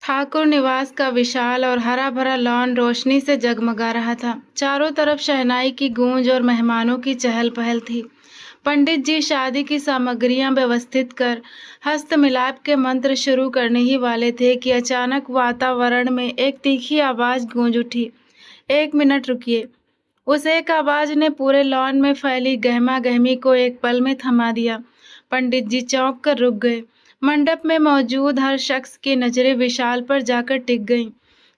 ठाकुर निवास का विशाल और हरा भरा लॉन रोशनी से जगमगा रहा था। चारों तरफ शहनाई की गूंज और मेहमानों की चहल पहल थी। पंडित जी शादी की सामग्रियां व्यवस्थित कर हस्त मिलाप के मंत्र शुरू करने ही वाले थे कि अचानक वातावरण में एक तीखी आवाज गूंज उठी। 1 मिनट रुकिए। उस एक आवाज ने पूरे लॉन में फैली गहमा गहमी को एक पल में थमा दिया। पंडित जी चौंक कर रुक गए। मंडप में मौजूद हर शख्स की नजरें विशाल पर जाकर टिक गईं,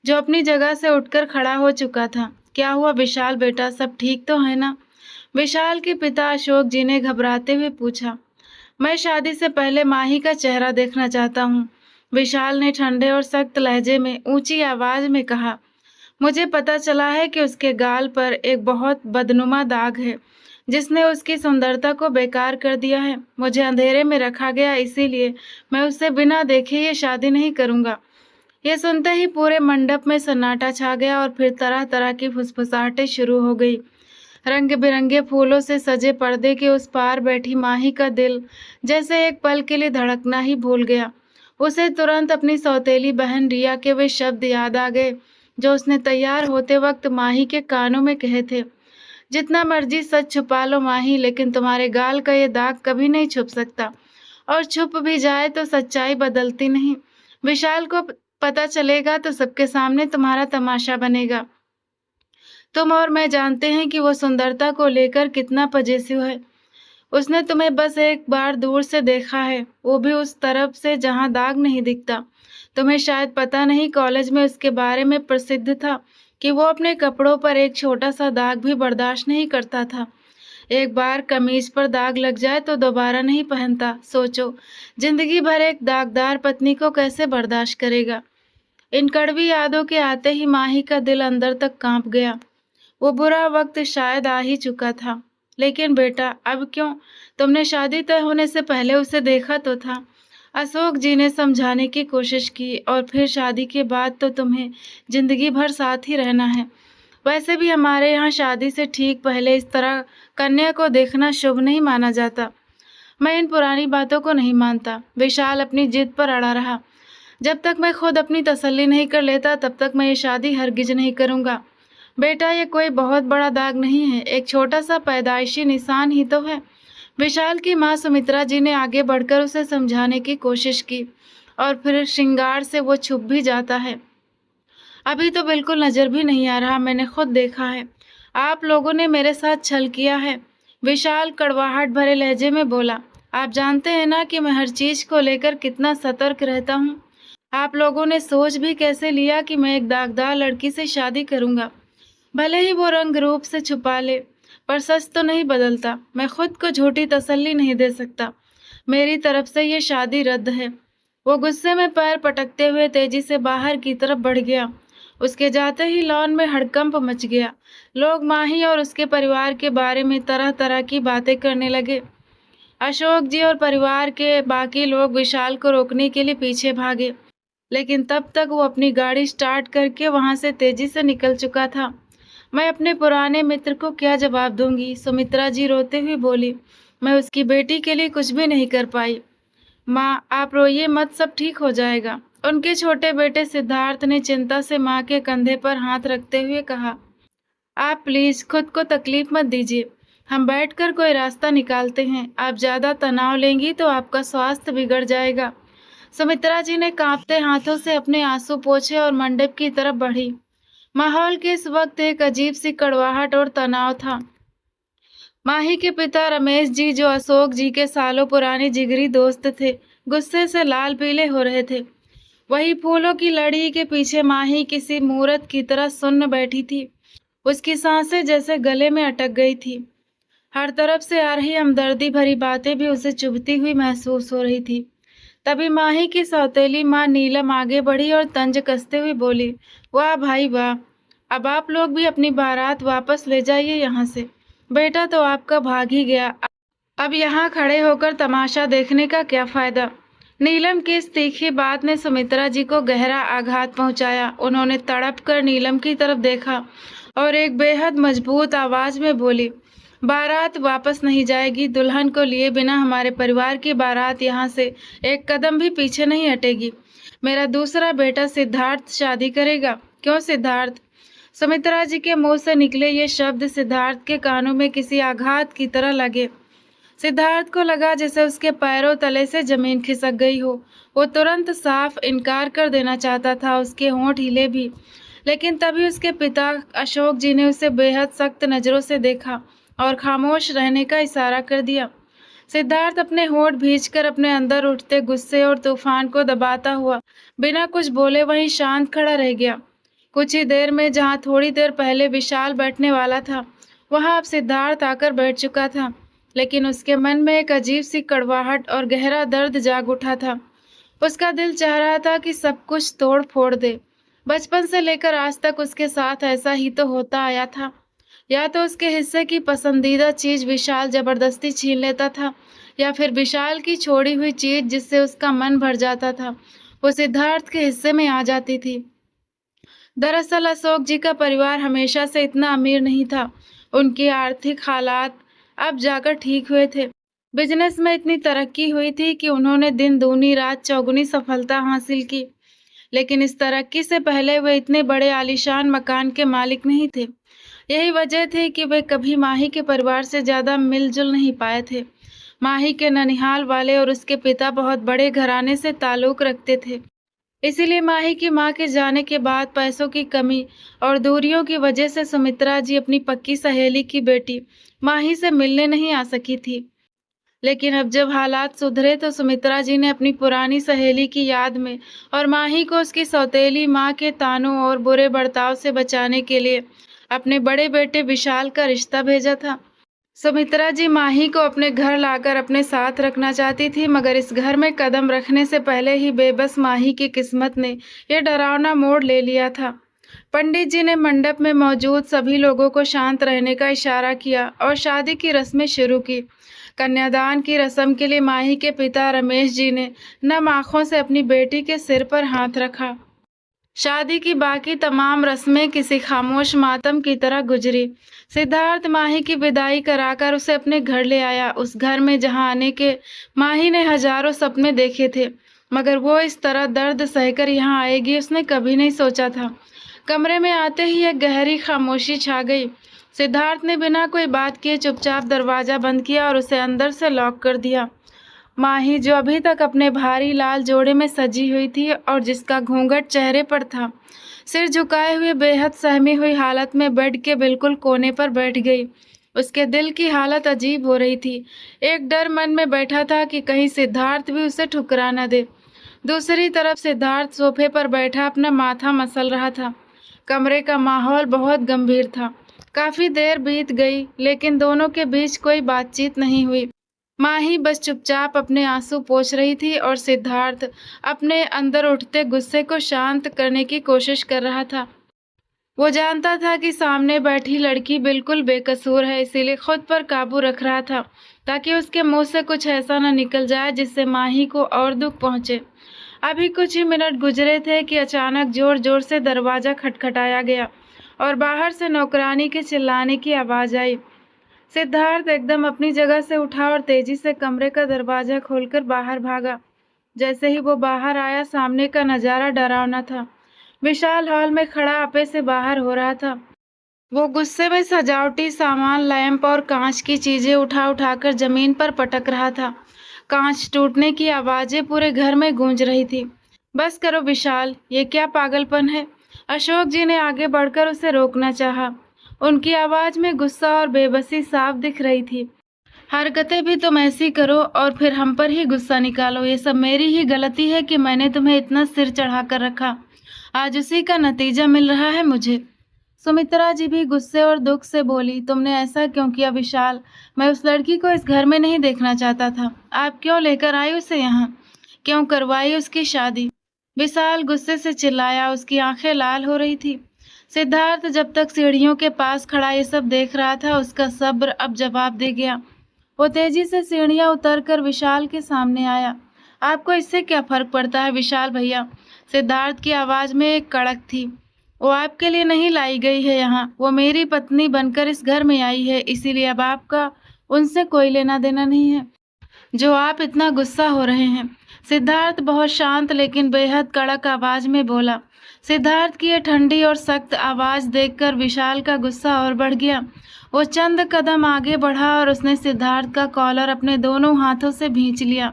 जो अपनी जगह से उठकर खड़ा हो चुका था। क्या हुआ विशाल बेटा, सब ठीक तो है ना? विशाल के पिता अशोक जी ने घबराते हुए पूछा। मैं शादी से पहले माही का चेहरा देखना चाहता हूँ, विशाल ने ठंडे और सख्त लहजे में ऊंची आवाज में कहा। मुझे पता चला है कि उसके गाल पर एक बहुत बदनुमा दाग है, जिसने उसकी सुंदरता को बेकार कर दिया है। मुझे अंधेरे में रखा गया, इसीलिए मैं उससे बिना देखे ये शादी नहीं करूंगा। ये सुनते ही पूरे मंडप में सन्नाटा छा गया और फिर तरह तरह की फुसफुसाहटें शुरू हो गई। रंग बिरंगे फूलों से सजे पर्दे के उस पार बैठी माही का दिल जैसे एक पल के लिए धड़कना ही भूल गया। उसे तुरंत अपनी सौतेली बहन रिया के वे शब्द याद आ गए, जो उसने तैयार होते वक्त माही के कानों में कहे थे। जितना मर्जी सच छुपा लो माही, लेकिन तुम्हारे गाल का ये दाग कभी नहीं छुप सकता, और छुप भी जाए तो सच्चाई बदलती नहीं। विशाल को पता चलेगा तो सबके सामने तुम्हारा तमाशा बनेगा। तुम और मैं जानते हैं कि वो सुंदरता को लेकर कितना पजेसिव है। उसने तुम्हें बस एक बार दूर से देखा है, वो भी उस तरफ से जहां दाग नहीं दिखता। तुम्हें शायद पता नहीं, कॉलेज में उसके बारे में प्रसिद्ध था कि वो अपने कपड़ों पर एक छोटा सा दाग भी बर्दाश्त नहीं करता था। एक बार कमीज पर दाग लग जाए तो दोबारा नहीं पहनता। सोचो, जिंदगी भर एक दागदार पत्नी को कैसे बर्दाश्त करेगा? इन कड़वी यादों के आते ही माही का दिल अंदर तक कांप गया। वो बुरा वक्त शायद आ ही चुका था। लेकिन बेटा, अब क्यों? तुमने शादी तय होने से पहले उसे देखा तो था। अशोक जी ने समझाने की कोशिश की, और फिर शादी के बाद तो तुम्हें जिंदगी भर साथ ही रहना है। वैसे भी हमारे यहाँ शादी से ठीक पहले इस तरह कन्या को देखना शुभ नहीं माना जाता। मैं इन पुरानी बातों को नहीं मानता। विशाल अपनी जिद पर अड़ा रहा। जब तक मैं खुद अपनी तसल्ली नहीं कर लेता, तब तक मैं ये शादी हरगिज नहीं करूंगा। बेटा, ये कोई बहुत बड़ा दाग नहीं है, एक छोटा सा पैदाइशी निशान ही तो है। विशाल की माँ सुमित्रा जी ने आगे बढ़कर उसे समझाने की कोशिश की, और फिर श्रृंगार से वो छुप भी जाता है। अभी तो बिल्कुल नजर भी नहीं आ रहा, मैंने खुद देखा है। आप लोगों ने मेरे साथ छल किया है, विशाल कड़वाहट भरे लहजे में बोला। आप जानते हैं ना कि मैं हर चीज को लेकर कितना सतर्क रहता हूँ। आप लोगों ने सोच भी कैसे लिया कि मैं एक दागदार लड़की से शादी करूंगा? भले ही वो रंग रूप से छुपा ले, पर सच तो नहीं बदलता। मैं खुद को झूठी तसल्ली नहीं दे सकता। मेरी तरफ से ये शादी रद्द है। वो गुस्से में पैर पटकते हुए तेजी से बाहर की तरफ बढ़ गया। उसके जाते ही लॉन में हड़कंप मच गया। लोग माही और उसके परिवार के बारे में तरह तरह की बातें करने लगे। अशोक जी और परिवार के बाकी लोग विशाल को रोकने के लिए पीछे भागे, लेकिन तब तक वो अपनी गाड़ी स्टार्ट करके वहां से तेजी से निकल चुका था। मैं अपने पुराने मित्र को क्या जवाब दूंगी? सुमित्रा जी रोते हुए बोली। मैं उसकी बेटी के लिए कुछ भी नहीं कर पाई। माँ, आप रोइए मत, सब ठीक हो जाएगा। उनके छोटे बेटे सिद्धार्थ ने चिंता से माँ के कंधे पर हाथ रखते हुए कहा। आप प्लीज खुद को तकलीफ मत दीजिए, हम बैठकर कोई रास्ता निकालते हैं। आप ज्यादा तनाव लेंगी तो आपका स्वास्थ्य बिगड़ जाएगा। सुमित्रा जी ने कांपते हाथों से अपने आंसू पोंछे और मंडप की तरफ बढ़ी। माहौल के इस वक्त एक अजीब सी कड़वाहट और तनाव था। माही के पिता रमेश जी, जो अशोक जी के सालों पुराने जिगरी दोस्त थे, गुस्से से लाल पीले हो रहे थे। वही फूलों की लड़ी के पीछे माही किसी मूरत की तरह सुन्न बैठी थी। उसकी सांसें जैसे गले में अटक गई थी। हर तरफ से आ रही हमदर्दी भरी बातें भी उसे चुभती हुई महसूस हो रही थी। तभी माही की सौतेली माँ नीलम आगे बढ़ी और तंज कसते हुए बोली। वाह भाई वाह, अब आप लोग भी अपनी बारात वापस ले जाइए यहाँ से। बेटा तो आपका भाग ही गया, अब यहाँ खड़े होकर तमाशा देखने का क्या फायदा? नीलम की इस तीखी बात ने सुमित्रा जी को गहरा आघात पहुंचाया। उन्होंने तड़प कर नीलम की तरफ देखा और एक बेहद मजबूत आवाज में बोली। बारात वापस नहीं जाएगी। दुल्हन को लिए बिना हमारे परिवार की बारात यहाँ से एक कदम भी पीछे नहीं हटेगी। मेरा दूसरा बेटा सिद्धार्थ शादी करेगा। क्यों सिद्धार्थ? सुमित्रा जी के मुंह से निकले ये शब्द सिद्धार्थ के कानों में किसी आघात की तरह लगे। सिद्धार्थ को लगा जैसे उसके पैरों तले से जमीन खिसक गई हो। वो तुरंत साफ इनकार कर देना चाहता था, उसके होंठ हिले भी, लेकिन तभी उसके पिता अशोक जी ने उसे बेहद सख्त नज़रों से देखा और खामोश रहने का इशारा कर दिया। सिद्धार्थ अपने होंठ भींचकर अपने अंदर उठते गुस्से और तूफान को दबाता हुआ बिना कुछ बोले वहीं शांत खड़ा रह गया। कुछ ही देर में जहाँ थोड़ी देर पहले विशाल बैठने वाला था, वहाँ अब सिद्धार्थ आकर बैठ चुका था, लेकिन उसके मन में एक अजीब सी कड़वाहट और गहरा दर्द जाग उठा था। उसका दिल चाह रहा था कि सब कुछ तोड़ फोड़ दे। बचपन से लेकर आज तक उसके साथ ऐसा ही तो होता आया था। या तो उसके हिस्से की पसंदीदा चीज विशाल जबरदस्ती छीन लेता था, या फिर विशाल की छोड़ी हुई चीज जिससे उसका मन भर जाता था, वो सिद्धार्थ के हिस्से में आ जाती थी। दरअसल अशोक जी का परिवार हमेशा से इतना अमीर नहीं था। उनकी आर्थिक हालात अब जाकर ठीक हुए थे। बिजनेस में इतनी तरक्की हुई थी कि उन्होंने दिन दूनी रात चौगुनी सफलता हासिल की, लेकिन इस तरक्की से पहले वे इतने बड़े आलीशान मकान के मालिक नहीं थे। यही वजह थी कि वे कभी माही के परिवार से ज़्यादा मिलजुल नहीं पाए थे। माही के ननिहाल वाले और उसके पिता बहुत बड़े घराने से ताल्लुक़ रखते थे। इसीलिए माही की मां के जाने के बाद पैसों की कमी और दूरियों की वजह से सुमित्रा जी अपनी पक्की सहेली की बेटी माही से मिलने नहीं आ सकी थी। लेकिन अब जब हालात सुधरे तो सुमित्रा जी ने अपनी पुरानी सहेली की याद में और माही को उसकी सौतेली मां के तानों और बुरे बर्ताव से बचाने के लिए अपने बड़े बेटे विशाल का रिश्ता भेजा था। सुमित्रा जी माही को अपने घर लाकर अपने साथ रखना चाहती थी, मगर इस घर में कदम रखने से पहले ही बेबस माही की किस्मत ने यह डरावना मोड़ ले लिया था। पंडित जी ने मंडप में मौजूद सभी लोगों को शांत रहने का इशारा किया और शादी की रस्में शुरू की। कन्यादान की रस्म के लिए माही के पिता रमेश जी ने नम आंखों से अपनी बेटी के सिर पर हाथ रखा। शादी की बाकी तमाम रस्में किसी खामोश मातम की तरह गुजरी। सिद्धार्थ माही की विदाई कराकर उसे अपने घर ले आया, उस घर में जहां आने के माही ने हजारों सपने देखे थे, मगर वो इस तरह दर्द सहकर यहाँ आएगी उसने कभी नहीं सोचा था। कमरे में आते ही एक गहरी खामोशी छा गई। सिद्धार्थ ने बिना कोई बात किए चुपचाप दरवाज़ा बंद किया और उसे अंदर से लॉक कर दिया। माही, जो अभी तक अपने भारी लाल जोड़े में सजी हुई थी और जिसका घूंघट चेहरे पर था, सिर झुकाए हुए बेहद सहमी हुई हालत में बेड के बिल्कुल कोने पर बैठ गई। उसके दिल की हालत अजीब हो रही थी। एक डर मन में बैठा था कि कहीं सिद्धार्थ भी उसे ठुकरा न दे। दूसरी तरफ सिद्धार्थ सोफे पर बैठा अपना माथा मसल रहा था। कमरे का माहौल बहुत गंभीर था। काफ़ी देर बीत गई, लेकिन दोनों के बीच कोई बातचीत नहीं हुई। माही बस चुपचाप अपने आंसू पोंछ रही थी और सिद्धार्थ अपने अंदर उठते गुस्से को शांत करने की कोशिश कर रहा था। वो जानता था कि सामने बैठी लड़की बिल्कुल बेकसूर है, इसीलिए खुद पर काबू रख रहा था ताकि उसके मुंह से कुछ ऐसा न निकल जाए जिससे माही को और दुख पहुंचे। अभी कुछ ही मिनट गुजरे थे कि अचानक जोर जोर से दरवाज़ा खटखटाया गया और बाहर से नौकरानी के चिल्लाने की आवाज़ आई। सिद्धार्थ एकदम अपनी जगह से उठा और तेजी से कमरे का दरवाज़ा खोलकर बाहर भागा। जैसे ही वो बाहर आया, सामने का नज़ारा डरावना था। विशाल हॉल में खड़ा आपे से बाहर हो रहा था। वो गुस्से में सजावटी सामान, लैंप और कांच की चीज़ें उठा उठाकर ज़मीन पर पटक रहा था। कांच टूटने की आवाज़ें पूरे घर में गूंज रही थी। बस करो विशाल, ये क्या पागलपन है? अशोक जी ने आगे बढ़कर उसे रोकना चाहा। उनकी आवाज़ में गुस्सा और बेबसी साफ दिख रही थी। हरकतें भी तुम ऐसी करो और फिर हम पर ही गुस्सा निकालो। ये सब मेरी ही गलती है कि मैंने तुम्हें इतना सिर चढ़ा कर रखा। आज उसी का नतीजा मिल रहा है मुझे। सुमित्रा जी भी गुस्से और दुख से बोली, तुमने ऐसा क्यों किया विशाल? मैं उस लड़की को इस घर में नहीं देखना चाहता था। आप क्यों लेकर आई उसे यहाँ? क्यों करवाई उसकी शादी? विशाल गुस्से से चिल्लाया। उसकी आंखें लाल हो रही थी। सिद्धार्थ जब तक सीढ़ियों के पास खड़ा ये सब देख रहा था, उसका सब्र अब जवाब दे गया। वो तेजी से सीढ़ियां उतरकर विशाल के सामने आया। आपको इससे क्या फर्क पड़ता है विशाल भैया? सिद्धार्थ की आवाज़ में एक कड़क थी। वो आपके लिए नहीं लाई गई है यहाँ, वो मेरी पत्नी बनकर इस घर में आई है, इसीलिए अब आपका उनसे कोई लेना देना नहीं है। जो आप इतना गुस्सा हो रहे हैं, सिद्धार्थ बहुत शांत लेकिन बेहद कड़क आवाज में बोला। सिद्धार्थ की यह ठंडी और सख्त आवाज देखकर विशाल का गुस्सा और बढ़ गया। वो चंद कदम आगे बढ़ा और उसने सिद्धार्थ का कॉलर अपने दोनों हाथों से भींच लिया।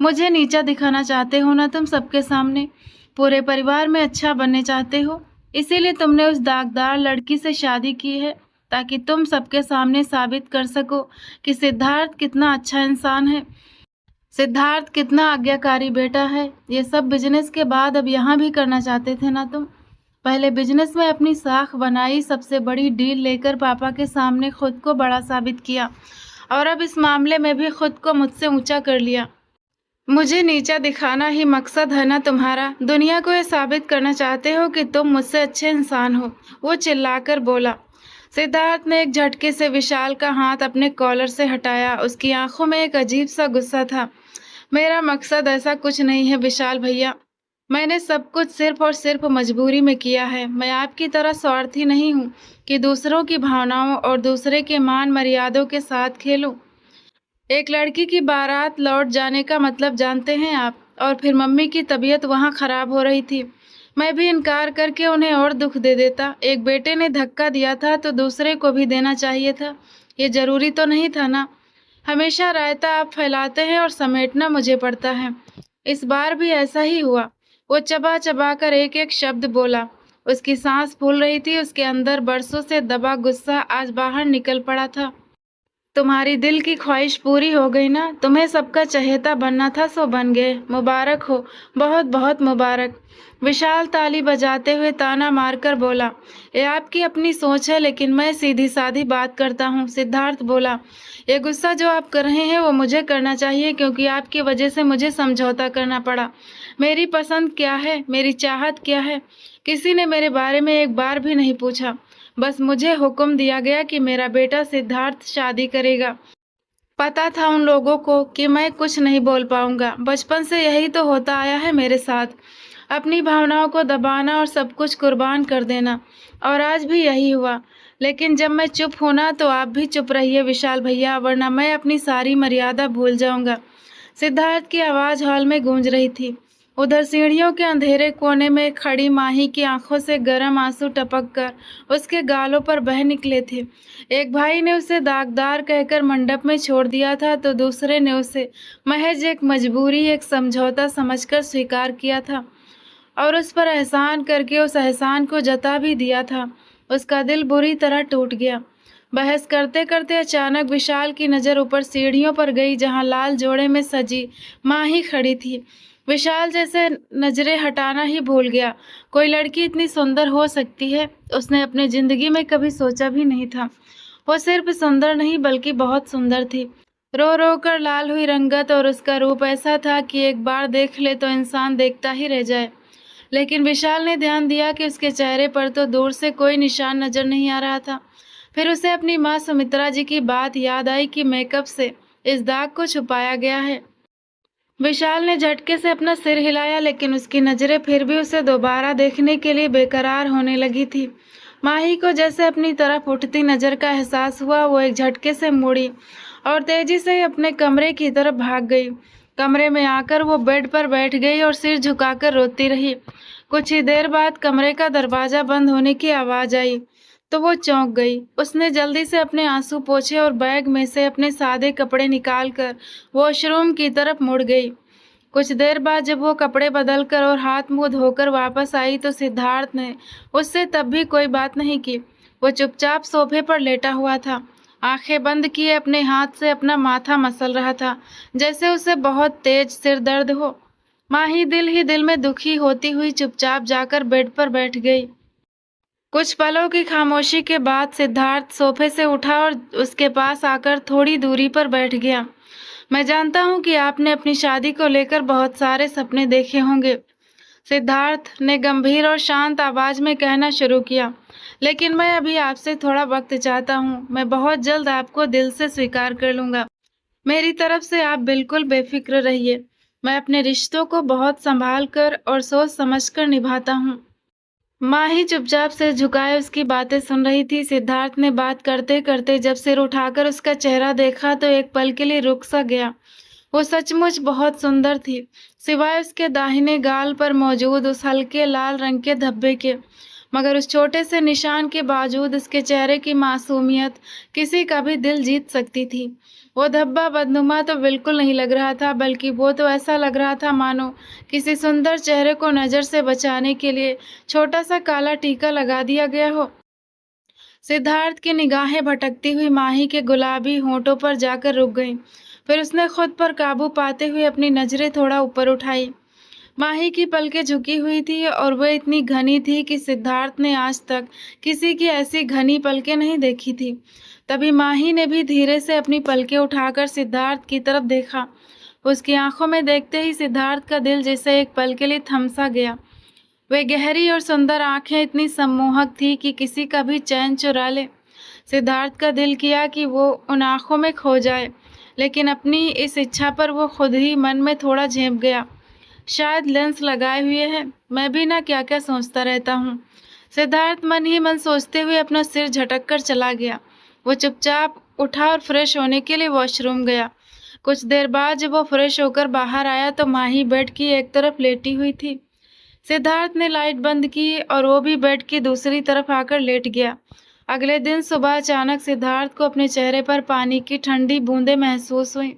मुझे नीचा दिखाना चाहते हो ना तुम सबके सामने? पूरे परिवार में अच्छा बनने चाहते हो, इसीलिए तुमने उस दागदार लड़की से शादी की है, ताकि तुम सबके सामने साबित कर सको कि सिद्धार्थ कितना अच्छा इंसान है, सिद्धार्थ कितना आज्ञाकारी बेटा है। ये सब बिजनेस के बाद अब यहाँ भी करना चाहते थे ना तुम? पहले बिजनेस में अपनी साख बनाई, सबसे बड़ी डील लेकर पापा के सामने खुद को बड़ा साबित किया, और अब इस मामले में भी खुद को मुझसे ऊंचा कर लिया। मुझे नीचा दिखाना ही मकसद है ना तुम्हारा? दुनिया को ये साबित करना चाहते हो कि तुम मुझसे अच्छे इंसान हो, वो चिल्लाकर बोला। सिद्धार्थ ने एक झटके से विशाल का हाथ अपने कॉलर से हटाया। उसकी आंखों में एक अजीब सा गुस्सा था। मेरा मकसद ऐसा कुछ नहीं है विशाल भैया, मैंने सब कुछ सिर्फ और सिर्फ मजबूरी में किया है। मैं आपकी तरह स्वार्थी नहीं हूँ कि दूसरों की भावनाओं और दूसरे के मान मर्यादों के साथ खेलूं। एक लड़की की बारात लौट जाने का मतलब जानते हैं आप? और फिर मम्मी की तबीयत वहाँ खराब हो रही थी, मैं भी इनकार करके उन्हें और दुख दे देता। एक बेटे ने धक्का दिया था तो दूसरे को भी देना चाहिए था, ये जरूरी तो नहीं था ना? हमेशा रायता आप फैलाते हैं और समेटना मुझे पड़ता है। इस बार भी ऐसा ही हुआ। वो चबा चबा कर एक एक शब्द बोला। उसकी सांस फूल रही थी, उसके अंदर बरसों से दबा गुस्सा आज बाहर निकल पड़ा था। तुम्हारी दिल की ख्वाहिश पूरी हो गई ना? तुम्हें सबका चहेता बनना था, सो बन गए। मुबारक हो, बहुत बहुत मुबारक। विशाल ताली बजाते हुए ताना मारकर बोला। ये आपकी अपनी सोच है, लेकिन मैं सीधी सादी बात करता हूँ, सिद्धार्थ बोला। ये गुस्सा जो आप कर रहे हैं वो मुझे करना चाहिए, क्योंकि आपकी वजह से मुझे समझौता करना पड़ा। मेरी पसंद क्या है, मेरी चाहत क्या है, किसी ने मेरे बारे में एक बार भी नहीं पूछा। बस मुझे हुक्म दिया गया कि मेरा बेटा सिद्धार्थ शादी करेगा। पता था उन लोगों को कि मैं कुछ नहीं बोल पाऊंगा। बचपन से यही तो होता आया है मेरे साथ, अपनी भावनाओं को दबाना और सब कुछ कुर्बान कर देना, और आज भी यही हुआ। लेकिन जब मैं चुप होना तो आप भी चुप रहिए विशाल भैया, वरना मैं अपनी सारी मर्यादा भूल जाऊंगा। सिद्धार्थ की आवाज़ हॉल में गूंज रही थी। उधर सीढ़ियों के अंधेरे कोने में खड़ी माही की आंखों से गर्म आंसू टपक कर उसके गालों पर बह निकले थे। एक भाई ने उसे दागदार कहकर मंडप में छोड़ दिया था, तो दूसरे ने उसे महज एक मजबूरी, एक समझौता समझकर स्वीकार किया था, और उस पर एहसान करके उस एहसान को जता भी दिया था। उसका दिल बुरी तरह टूट गया। बहस करते करते अचानक विशाल की नज़र ऊपर सीढ़ियों पर गई, जहां लाल जोड़े में सजी माही खड़ी थी। विशाल जैसे नजरें हटाना ही भूल गया। कोई लड़की इतनी सुंदर हो सकती है, उसने अपनी जिंदगी में कभी सोचा भी नहीं था। वो सिर्फ सुंदर नहीं बल्कि बहुत सुंदर थी। रो रो कर लाल हुई रंगत, और उसका रूप ऐसा था कि एक बार देख ले तो इंसान देखता ही रह जाए। लेकिन विशाल ने ध्यान दिया कि उसके चेहरे पर तो दूर से कोई निशान नजर नहीं आ रहा था। फिर उसे अपनी माँ सुमित्रा जी की बात याद आई कि मेकअप से इस दाग को छुपाया गया है। विशाल ने झटके से अपना सिर हिलाया, लेकिन उसकी नजरें फिर भी उसे दोबारा देखने के लिए बेकरार होने लगी थी। माही को जैसे अपनी तरफ उठती नजर का एहसास हुआ। वो एक झटके से मुड़ी और तेजी से अपने कमरे की तरफ भाग गई। कमरे में आकर वो बेड पर बैठ गई और सिर झुकाकर रोती रही। कुछ ही देर बाद कमरे का दरवाजा बंद होने की आवाज आई तो वो चौंक गई। उसने जल्दी से अपने आंसू पोंछे और बैग में से अपने सादे कपड़े निकालकर वॉशरूम की तरफ मुड़ गई। कुछ देर बाद जब वो कपड़े बदलकर और हाथ मुंह धोकर वापस आई तो सिद्धार्थ ने उससे तब भी कोई बात नहीं की। वो चुपचाप सोफे पर लेटा हुआ था, आंखें बंद किए अपने हाथ से अपना माथा मसल रहा था, जैसे उसे बहुत तेज सिर दर्द हो। माही दिल ही दिल में दुखी होती हुई चुपचाप जाकर बेड पर बैठ गई। कुछ पलों की खामोशी के बाद सिद्धार्थ सोफे से उठा और उसके पास आकर थोड़ी दूरी पर बैठ गया। मैं जानता हूँ कि आपने अपनी शादी को लेकर बहुत सारे सपने देखे होंगे, सिद्धार्थ ने गंभीर और शांत आवाज में कहना शुरू किया, लेकिन मैं अभी आपसे थोड़ा वक्त चाहता हूँ। मैं बहुत जल्द आपको दिल से स्वीकार कर लूँगा। मेरी तरफ से आप बिल्कुल बेफिक्र रहिए। मैं अपने रिश्तों को बहुत संभाल कर और सोच समझ कर निभाता हूँ। माही चुपचाप से झुकाए उसकी बातें सुन रही थी। सिद्धार्थ ने बात करते करते जब सिर उठाकर उसका चेहरा देखा तो एक पल के लिए रुक सा गया। वो सचमुच बहुत सुंदर थी, सिवाय उसके दाहिने गाल पर मौजूद उस हल्के लाल रंग के धब्बे के। मगर उस छोटे से निशान के बावजूद उसके चेहरे की मासूमियत किसी का भी दिल जीत सकती थी। वो धब्बा बदनुमा तो बिल्कुल नहीं लग रहा था, बल्कि वो तो ऐसा लग रहा था मानो किसी सुंदर चेहरे को नज़र से बचाने के लिए छोटा सा काला टीका लगा दिया गया हो। सिद्धार्थ की निगाहें भटकती हुई माही के गुलाबी होंठों पर जाकर रुक गईं। फिर उसने खुद पर काबू पाते हुए अपनी नजरें थोड़ा ऊपर उठाई। माही की पलकें झुकी हुई थी और वह इतनी घनी थी कि सिद्धार्थ ने आज तक किसी की ऐसी घनी पलकें नहीं देखी थी। तभी माही ने भी धीरे से अपनी पलकें उठाकर सिद्धार्थ की तरफ देखा। उसकी आंखों में देखते ही सिद्धार्थ का दिल जैसे एक पल के लिए थम सा गया। वे गहरी और सुंदर आंखें इतनी सम्मोहक थी कि किसी का भी चैन चुरा ले। सिद्धार्थ का दिल किया कि वो उन आंखों में खो जाए, लेकिन अपनी इस इच्छा पर वो खुद ही मन में थोड़ा झेप गया। शायद लेंस लगाए हुए है, मैं भी ना क्या क्या सोचता रहता हूँ। सिद्धार्थ मन ही मन सोचते हुए अपना सिर झटक कर चला गया। वो चुपचाप उठा और फ्रेश होने के लिए वॉशरूम गया। कुछ देर बाद जब वो फ्रेश होकर बाहर आया तो माही बेड की एक तरफ लेटी हुई थी। सिद्धार्थ ने लाइट बंद की और वो भी बेड की दूसरी तरफ आकर लेट गया। अगले दिन सुबह अचानक सिद्धार्थ को अपने चेहरे पर पानी की ठंडी बूंदें महसूस हुई।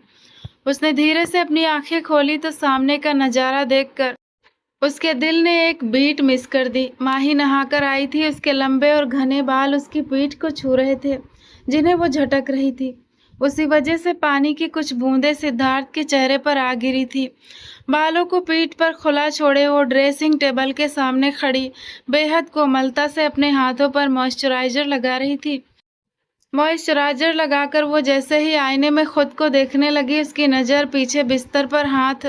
उसने धीरे से अपनी आंखें खोली तो सामने का नजारा देखकर उसके दिल ने एक बीट मिस कर दी। माही नहाकर आई थी, उसके लंबे और घने बाल उसकी पीठ को छू रहे थे, जिन्हें वो झटक रही थी। उसी वजह से पानी की कुछ बूंदें सिद्धार्थ के चेहरे पर आ गिरी थी। बालों को पीठ पर खुला छोड़े वो ड्रेसिंग टेबल के सामने खड़ी बेहद कोमलता से अपने हाथों पर मॉइस्चराइजर लगा रही थी। मॉइस्चराइजर लगाकर वो जैसे ही आईने में खुद को देखने लगी, उसकी नज़र पीछे बिस्तर पर हाथ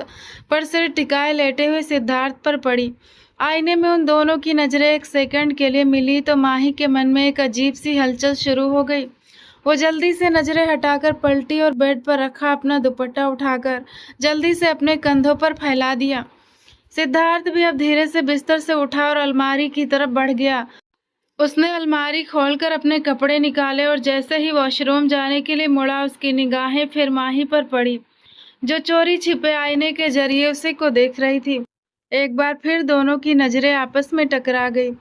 पर सिर टिकाए लेटे हुए सिद्धार्थ पर पड़ी। आईने में उन दोनों की नज़रें एक सेकंड के लिए मिली तो माही के मन में एक अजीब सी हलचल शुरू हो गई। वो जल्दी से नज़रें हटाकर पलटी और बेड पर रखा अपना दुपट्टा उठाकर जल्दी से अपने कंधों पर फैला दिया। सिद्धार्थ भी अब धीरे से बिस्तर से उठा और अलमारी की तरफ बढ़ गया। उसने अलमारी खोलकर अपने कपड़े निकाले और जैसे ही वॉशरूम जाने के लिए मुड़ा, उसकी निगाहें फिर माही पर पड़ी, जो चोरी छिपे आईने के जरिए उसी को देख रही थी। एक बार फिर दोनों की नज़रें आपस में टकरा गई।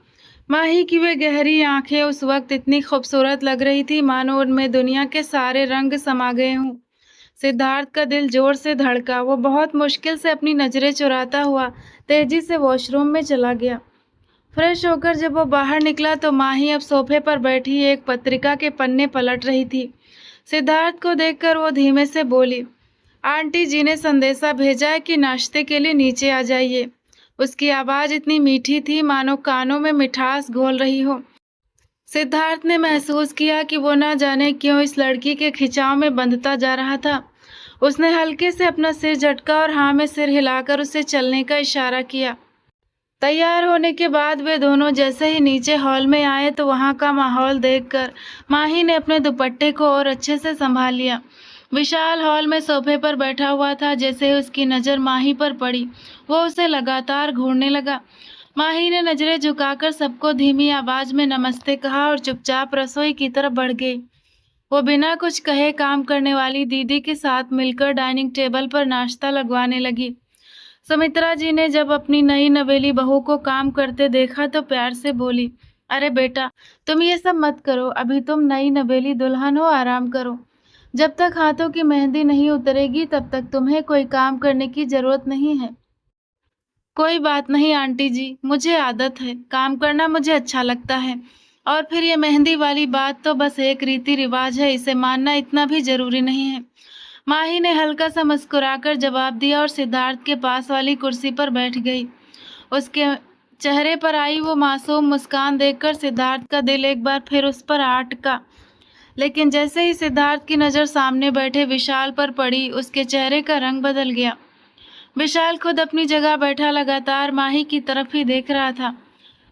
माही की वे गहरी आंखें उस वक्त इतनी खूबसूरत लग रही थी मानो उनमें दुनिया के सारे रंग समा गए हों। सिद्धार्थ का दिल जोर से धड़का। वो बहुत मुश्किल से अपनी नज़रें चुराता हुआ तेजी से वॉशरूम में चला गया। फ्रेश होकर जब वो बाहर निकला तो माही अब सोफे पर बैठी एक पत्रिका के पन्ने पलट रही थी। सिद्धार्थ को देखकर वो धीमे से बोली, आंटी जी ने संदेशा भेजा है कि नाश्ते के लिए नीचे आ जाइए। उसकी आवाज़ इतनी मीठी थी मानो कानों में मिठास घोल रही हो। सिद्धार्थ ने महसूस किया कि वो ना जाने क्यों इस लड़की के खिंचाव में बंधता जा रहा था। उसने हल्के से अपना सिर झटका और हाँ में सिर हिलाकर उसे चलने का इशारा किया। तैयार होने के बाद वे दोनों जैसे ही नीचे हॉल में आए तो वहाँ का माहौल देखकर माही ने अपने दुपट्टे को और अच्छे से संभाल लिया। विशाल हॉल में सोफे पर बैठा हुआ था। जैसे ही उसकी नज़र माही पर पड़ी, वो उसे लगातार घूरने लगा। माही ने नज़रें झुकाकर सबको धीमी आवाज़ में नमस्ते कहा और चुपचाप रसोई की तरफ बढ़ गई। वो बिना कुछ कहे काम करने वाली दीदी के साथ मिलकर डाइनिंग टेबल पर नाश्ता लगवाने लगी। सुमित्रा जी ने जब अपनी नई नवेली बहू को काम करते देखा तो प्यार से बोली, अरे बेटा, तुम ये सब मत करो, अभी तुम नई नवेली दुल्हन हो, आराम करो। जब तक हाथों की मेहंदी नहीं उतरेगी तब तक तुम्हें कोई काम करने की जरूरत नहीं है। कोई बात नहीं आंटी जी, मुझे आदत है, काम करना मुझे अच्छा लगता है। और फिर ये मेहंदी वाली बात तो बस एक रीति रिवाज है, इसे मानना इतना भी जरूरी नहीं है। माही ने हल्का सा मुस्कुराकर जवाब दिया और सिद्धार्थ के पास वाली कुर्सी पर बैठ गई। उसके चेहरे पर आई वो मासूम मुस्कान देखकर सिद्धार्थ का दिल एक बार फिर उस पर आ अटका। लेकिन जैसे ही सिद्धार्थ की नज़र सामने बैठे विशाल पर पड़ी, उसके चेहरे का रंग बदल गया। विशाल खुद अपनी जगह बैठा लगातार माही की तरफ ही देख रहा था।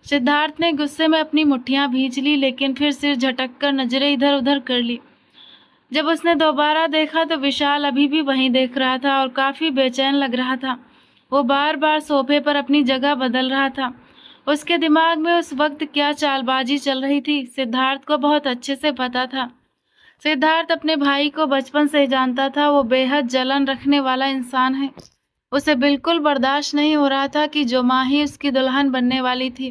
सिद्धार्थ ने गुस्से में अपनी मुट्ठियां भींच ली, लेकिन फिर सिर झटक कर नजरें इधर उधर कर ली। जब उसने दोबारा देखा तो विशाल अभी भी वहीं देख रहा था और काफ़ी बेचैन लग रहा था। वो बार बार सोफे पर अपनी जगह बदल रहा था। उसके दिमाग में उस वक्त क्या चालबाजी चल रही थी, सिद्धार्थ को बहुत अच्छे से पता था। सिद्धार्थ अपने भाई को बचपन से ही जानता था, वो बेहद जलन रखने वाला इंसान है। उसे बिल्कुल बर्दाश्त नहीं हो रहा था कि जो माही उसकी दुल्हन बनने वाली थी,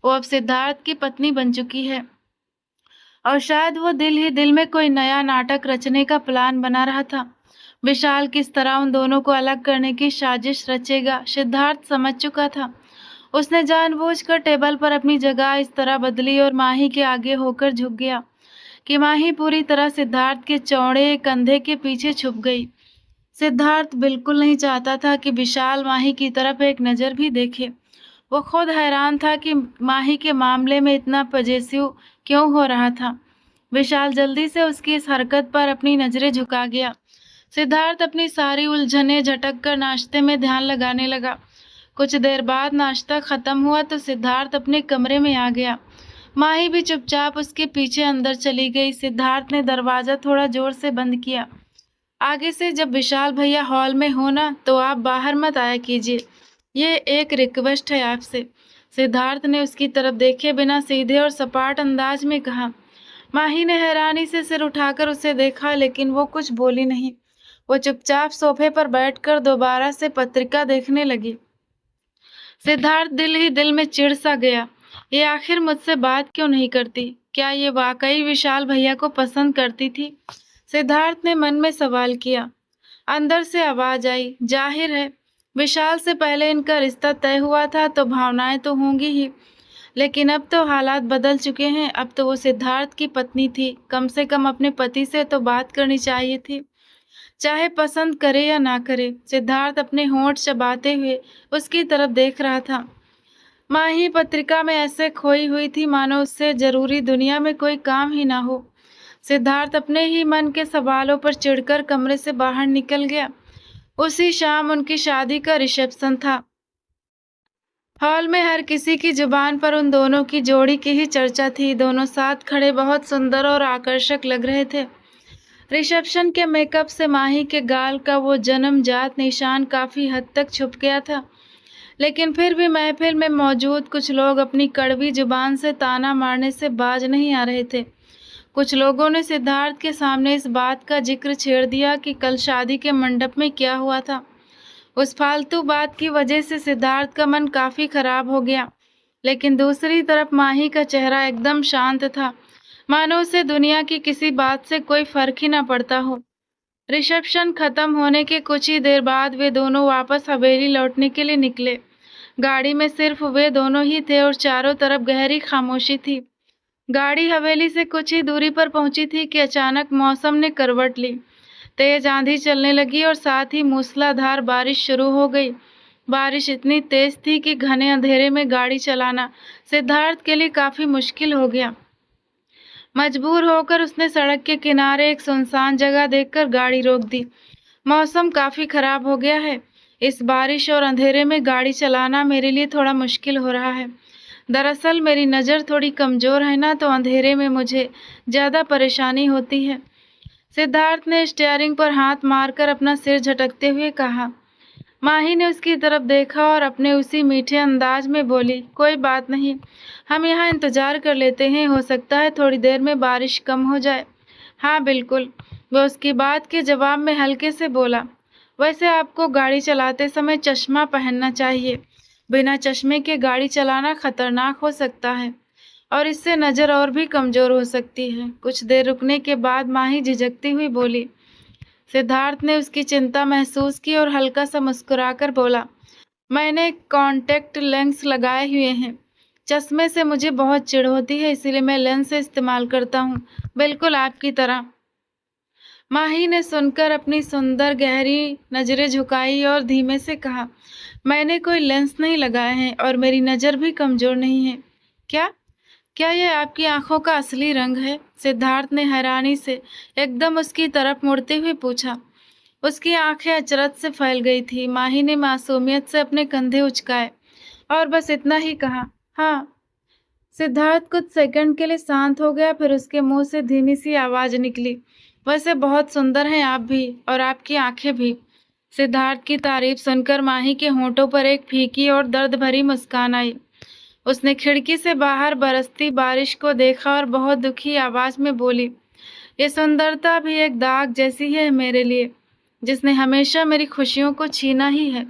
वो अब सिद्धार्थ की पत्नी बन चुकी है। और शायद वो दिल ही दिल में कोई नया नाटक रचने का प्लान बना रहा था। विशाल किस तरह उन दोनों को अलग करने की साजिश रचेगा, सिद्धार्थ समझ चुका था। उसने जानबूझकर टेबल पर अपनी जगह इस तरह बदली और माही के आगे होकर झुक गया कि माही पूरी तरह सिद्धार्थ के चौड़े कंधे के पीछे छुप गई। सिद्धार्थ बिल्कुल नहीं चाहता था कि विशाल माही की तरफ एक नज़र भी देखे। वो खुद हैरान था कि माही के मामले में इतना पजेसिव क्यों हो रहा था। विशाल जल्दी से उसकी इस हरकत पर अपनी नजरें झुका गया। सिद्धार्थ अपनी सारी उलझनें झटक कर नाश्ते में ध्यान लगाने लगा। कुछ देर बाद नाश्ता खत्म हुआ तो सिद्धार्थ अपने कमरे में आ गया। माही भी चुपचाप उसके पीछे अंदर चली गई। सिद्धार्थ ने दरवाज़ा थोड़ा जोर से बंद किया। आगे से जब विशाल भैया हॉल में हो ना, तो आप बाहर मत आया कीजिए, ये एक रिक्वेस्ट है आपसे। सिद्धार्थ ने उसकी तरफ देखे बिना सीधे और सपाट अंदाज में कहा। माही ने हैरानी से सिर उठाकर उसे देखा, लेकिन वो कुछ बोली नहीं। वो चुपचाप सोफे पर बैठकर दोबारा से पत्रिका देखने लगी। सिद्धार्थ दिल ही दिल में चिढ़ सा गया। ये आखिर मुझसे बात क्यों नहीं करती? क्या ये वाकई विशाल भैया को पसंद करती थी? सिद्धार्थ ने मन में सवाल किया। अंदर से आवाज आई, जाहिर है विशाल से पहले इनका रिश्ता तय हुआ था तो भावनाएं तो होंगी ही, लेकिन अब तो हालात बदल चुके हैं। अब तो वो सिद्धार्थ की पत्नी थी, कम से कम अपने पति से तो बात करनी चाहिए थी, चाहे पसंद करे या ना करे। सिद्धार्थ अपने होंठ चबाते हुए उसकी तरफ देख रहा था। माही पत्रिका में ऐसे खोई हुई थी मानो उससे जरूरी दुनिया में कोई काम ही ना हो। सिद्धार्थ अपने ही मन के सवालों पर चिढ़कर कमरे से बाहर निकल गया। उसी शाम उनकी शादी का रिसेप्शन था। हॉल में हर किसी की जुबान पर उन दोनों की जोड़ी की ही चर्चा थी। दोनों साथ खड़े बहुत सुंदर और आकर्षक लग रहे थे। रिसेप्शन के मेकअप से माही के गाल का वो जन्मजात निशान काफी हद तक छुप गया था, लेकिन फिर भी महफिल में मौजूद कुछ लोग अपनी कड़वी जुबान से ताना मारने से बाज नहीं आ रहे थे। कुछ लोगों ने सिद्धार्थ के सामने इस बात का जिक्र छेड़ दिया कि कल शादी के मंडप में क्या हुआ था। उस फालतू बात की वजह से सिद्धार्थ का मन काफी खराब हो गया, लेकिन दूसरी तरफ माही का चेहरा एकदम शांत था, मानो उसे दुनिया की किसी बात से कोई फर्क ही ना पड़ता हो। रिसेप्शन खत्म होने के कुछ ही देर बाद वे दोनों वापस हवेली लौटने के लिए निकले। गाड़ी में सिर्फ वे दोनों ही थे और चारों तरफ गहरी खामोशी थी। गाड़ी हवेली से कुछ ही दूरी पर पहुंची थी कि अचानक मौसम ने करवट ली। तेज आंधी चलने लगी और साथ ही मूसलाधार बारिश शुरू हो गई। बारिश इतनी तेज थी कि घने अंधेरे में गाड़ी चलाना सिद्धार्थ के लिए काफी मुश्किल हो गया। मजबूर होकर उसने सड़क के किनारे एक सुनसान जगह देखकर गाड़ी रोक दी। मौसम काफी खराब हो गया है। इस बारिश और अंधेरे में गाड़ी चलाना मेरे लिए थोड़ा मुश्किल हो रहा है। दरअसल मेरी नज़र थोड़ी कमज़ोर है ना, तो अंधेरे में मुझे ज़्यादा परेशानी होती है। सिद्धार्थ ने स्टीयरिंग पर हाथ मारकर अपना सिर झटकते हुए कहा। माही ने उसकी तरफ देखा और अपने उसी मीठे अंदाज में बोली, कोई बात नहीं, हम यहाँ इंतज़ार कर लेते हैं, हो सकता है थोड़ी देर में बारिश कम हो जाए। हाँ बिल्कुल, वह उसकी बात के जवाब में हल्के से बोला। वैसे आपको गाड़ी चलाते समय चश्मा पहनना चाहिए, बिना चश्मे के गाड़ी चलाना खतरनाक हो सकता है और इससे नज़र और भी कमज़ोर हो सकती है। कुछ देर रुकने के बाद माही झिझकती हुई बोली। सिद्धार्थ ने उसकी चिंता महसूस की और हल्का सा मुस्कुराकर बोला, मैंने कॉन्टैक्ट लेंस लगाए हुए हैं, चश्मे से मुझे बहुत चिढ़ होती है, इसीलिए मैं लेंस इस्तेमाल करता हूँ, बिल्कुल आपकी तरह। माही ने सुनकर अपनी सुंदर गहरी नज़रें झुकाई और धीमे से कहा, मैंने कोई लेंस नहीं लगाए हैं और मेरी नज़र भी कमज़ोर नहीं है। क्या क्या ये आपकी आंखों का असली रंग है? सिद्धार्थ ने हैरानी से एकदम उसकी तरफ मुड़ते हुए पूछा। उसकी आंखें अचरज से फैल गई थी। माही ने मासूमियत से अपने कंधे उचकाए और बस इतना ही कहा, हाँ। सिद्धार्थ कुछ सेकंड के लिए शांत हो गया, फिर उसके मुंह से धीमी सी आवाज निकली, वैसे बहुत सुंदर हैं आप भी और आपकी आंखें भी। सिद्धार्थ की तारीफ सुनकर माही के होंठों पर एक फीकी और दर्द भरी मुस्कान आई। उसने खिड़की से बाहर बरसती बारिश को देखा और बहुत दुखी आवाज में बोली, ये सुंदरता भी एक दाग जैसी है मेरे लिए, जिसने हमेशा मेरी खुशियों को छीना ही है।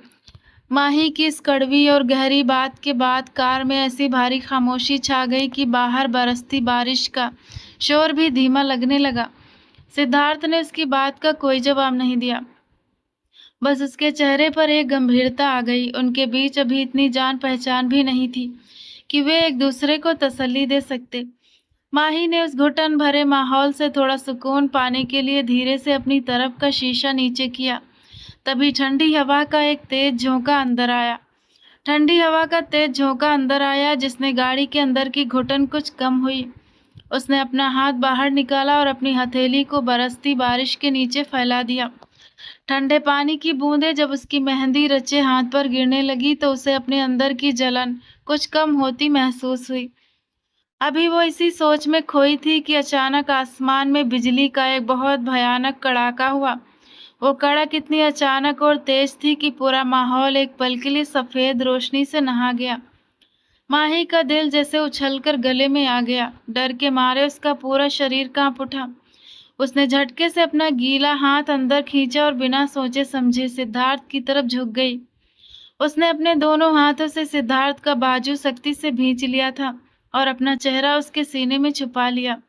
माही की इस कड़वी और गहरी बात के बाद कार में ऐसी भारी खामोशी छा गई कि बाहर बरसती बारिश का शोर भी धीमा लगने लगा। सिद्धार्थ ने उसकी बात का कोई जवाब नहीं दिया, बस उसके चेहरे पर एक गंभीरता आ गई। उनके बीच अभी इतनी जान पहचान भी नहीं थी कि वे एक दूसरे को तसल्ली दे सकते। माही ने उस घुटन भरे माहौल से थोड़ा सुकून पाने के लिए धीरे से अपनी तरफ का शीशा नीचे किया। तभी ठंडी हवा का एक तेज झोंका अंदर आया। जिसने गाड़ी के अंदर की घुटन कुछ कम हुई। उसने अपना हाथ बाहर निकाला और अपनी हथेली को बरसती बारिश के नीचे फैला दिया। ठंडे पानी की बूंदें जब उसकी मेहंदी रचे हाथ पर गिरने लगी तो उसे अपने अंदर की जलन कुछ कम होती महसूस हुई। अभी वो इसी सोच में खोई थी कि अचानक आसमान में बिजली का एक बहुत भयानक कड़ाका हुआ। वो कड़क इतनी अचानक और तेज थी कि पूरा माहौल एक पल के लिए सफेद रोशनी से नहा गया। माही का दिल जैसे उछलकर गले में आ गया। डर के मारे उसका पूरा शरीर कांप उठा। उसने झटके से अपना गीला हाथ अंदर खींचा और बिना सोचे समझे सिद्धार्थ की तरफ झुक गई। उसने अपने दोनों हाथों से सिद्धार्थ का बाजू सख्ती से भींच लिया था और अपना चेहरा उसके सीने में छुपा लिया।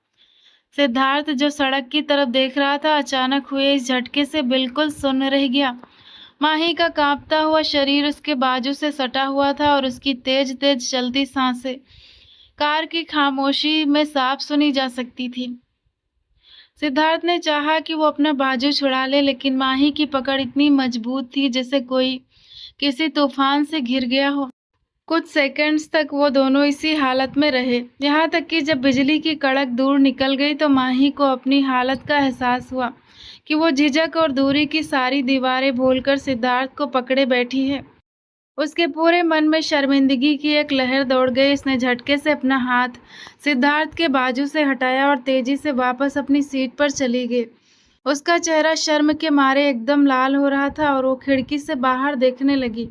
सिद्धार्थ जो सड़क की तरफ देख रहा था, अचानक हुए इस झटके से बिल्कुल सुन्न रह गया। माही का कांपता हुआ शरीर उसके बाजू से सटा हुआ था और उसकी तेज तेज चलती सांसें कार की खामोशी में साफ सुनी जा सकती थी। सिद्धार्थ ने चाहा कि वो अपना बाजू छुड़ा ले, लेकिन माही की पकड़ इतनी मजबूत थी जैसे कोई किसी तूफान से घिर गया हो। कुछ सेकंड्स तक वो दोनों इसी हालत में रहे, यहाँ तक कि जब बिजली की कड़क दूर निकल गई तो माही को अपनी हालत का एहसास हुआ कि वो झिझक और दूरी की सारी दीवारें भूलकर सिद्धार्थ को पकड़े बैठी है। उसके पूरे मन में शर्मिंदगी की एक लहर दौड़ गई। उसने झटके से अपना हाथ सिद्धार्थ के बाजू से हटाया और तेजी से वापस अपनी सीट पर चली गई। उसका चेहरा शर्म के मारे एकदम लाल हो रहा था और वो खिड़की से बाहर देखने लगी।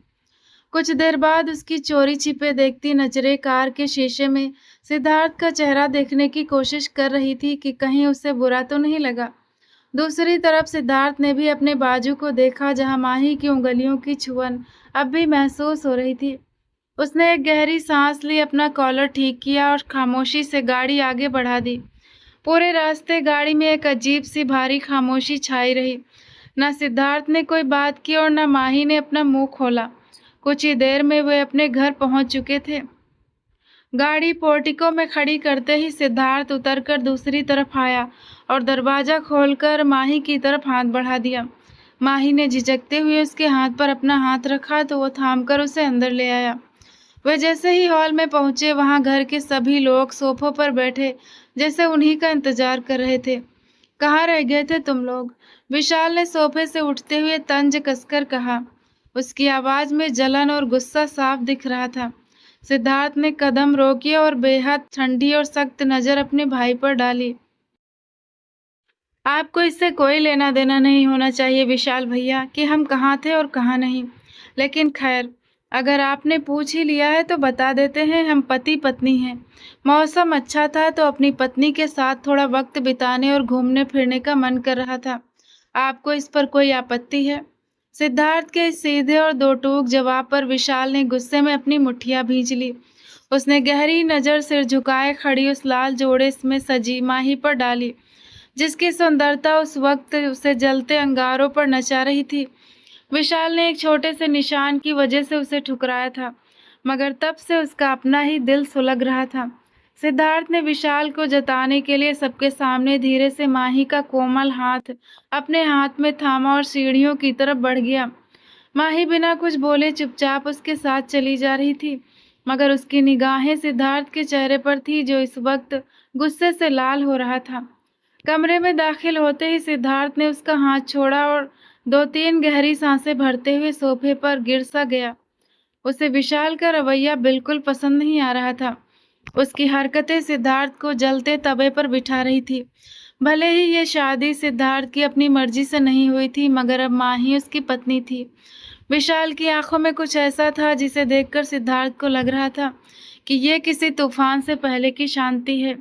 कुछ देर बाद उसकी चोरी छिपे देखती नजरें कार के शीशे में सिद्धार्थ का चेहरा देखने की कोशिश कर रही थी कि कहीं उसे बुरा तो नहीं लगा। दूसरी तरफ सिद्धार्थ ने भी अपने बाजू को देखा, जहां माही की उंगलियों की छुअन अब भी महसूस हो रही थी। उसने एक गहरी सांस ली, अपना कॉलर ठीक किया और खामोशी से गाड़ी आगे बढ़ा दी। पूरे रास्ते गाड़ी में एक अजीब सी भारी खामोशी छाई रही। न सिद्धार्थ ने कोई बात की और न माही ने अपना मुंह खोला। कुछ ही देर में वे अपने घर पहुंच चुके थे। गाड़ी पोर्टिको में खड़ी करते ही सिद्धार्थ उतरकर दूसरी तरफ आया और दरवाजा खोलकर माही की तरफ हाथ बढ़ा दिया। माही ने झिझकते हुए उसके हाथ पर अपना हाथ रखा तो वो थामकर उसे अंदर ले आया। वे जैसे ही हॉल में पहुंचे, वहां घर के सभी लोग सोफों पर बैठे जैसे उन्हीं का इंतजार कर रहे थे। कहाँ रह गए थे तुम लोग? विशाल ने सोफे से उठते हुए तंज कसकर कहा। उसकी आवाज में जलन और गुस्सा साफ दिख रहा था। सिद्धार्थ ने कदम रोके और बेहद ठंडी और सख्त नजर अपने भाई पर डाली। आपको इससे कोई लेना देना नहीं होना चाहिए विशाल भैया कि हम कहाँ थे और कहाँ नहीं। लेकिन खैर, अगर आपने पूछ ही लिया है तो बता देते हैं, हम पति पत्नी हैं। मौसम अच्छा था तो अपनी पत्नी के साथ थोड़ा वक्त बिताने और घूमने फिरने का मन कर रहा था। आपको इस पर कोई आपत्ति है? सिद्धार्थ के इस सीधे और दो टूक जवाब पर विशाल ने गुस्से में अपनी मुठ्ठियां भींच ली। उसने गहरी नजर सिर झुकाए खड़ी उस लाल जोड़े में सजी माही पर डाली, जिसकी सुंदरता उस वक्त उसे जलते अंगारों पर नचा रही थी। विशाल ने एक छोटे से निशान की वजह से उसे ठुकराया था, मगर तब से उसका अपना ही दिल सुलग रहा था। सिद्धार्थ ने विशाल को जताने के लिए सबके सामने धीरे से माही का कोमल हाथ अपने हाथ में थामा और सीढ़ियों की तरफ बढ़ गया। माही बिना कुछ बोले चुपचाप उसके साथ चली जा रही थी, मगर उसकी निगाहें सिद्धार्थ के चेहरे पर थी, जो इस वक्त गुस्से से लाल हो रहा था। कमरे में दाखिल होते ही सिद्धार्थ ने उसका हाथ छोड़ा और 2-3 गहरी सांसें भरते हुए सोफे पर गिर सा गया। उसे विशाल का रवैया बिल्कुल पसंद नहीं आ रहा था। उसकी हरकतें सिद्धार्थ को जलते तवे पर बिठा रही थी। भले ही ये शादी सिद्धार्थ की अपनी मर्जी से नहीं हुई थी, मगर अब माही उसकी पत्नी थी। विशाल की आंखों में कुछ ऐसा था जिसे देखकर सिद्धार्थ को लग रहा था कि ये किसी तूफान से पहले की शांति है।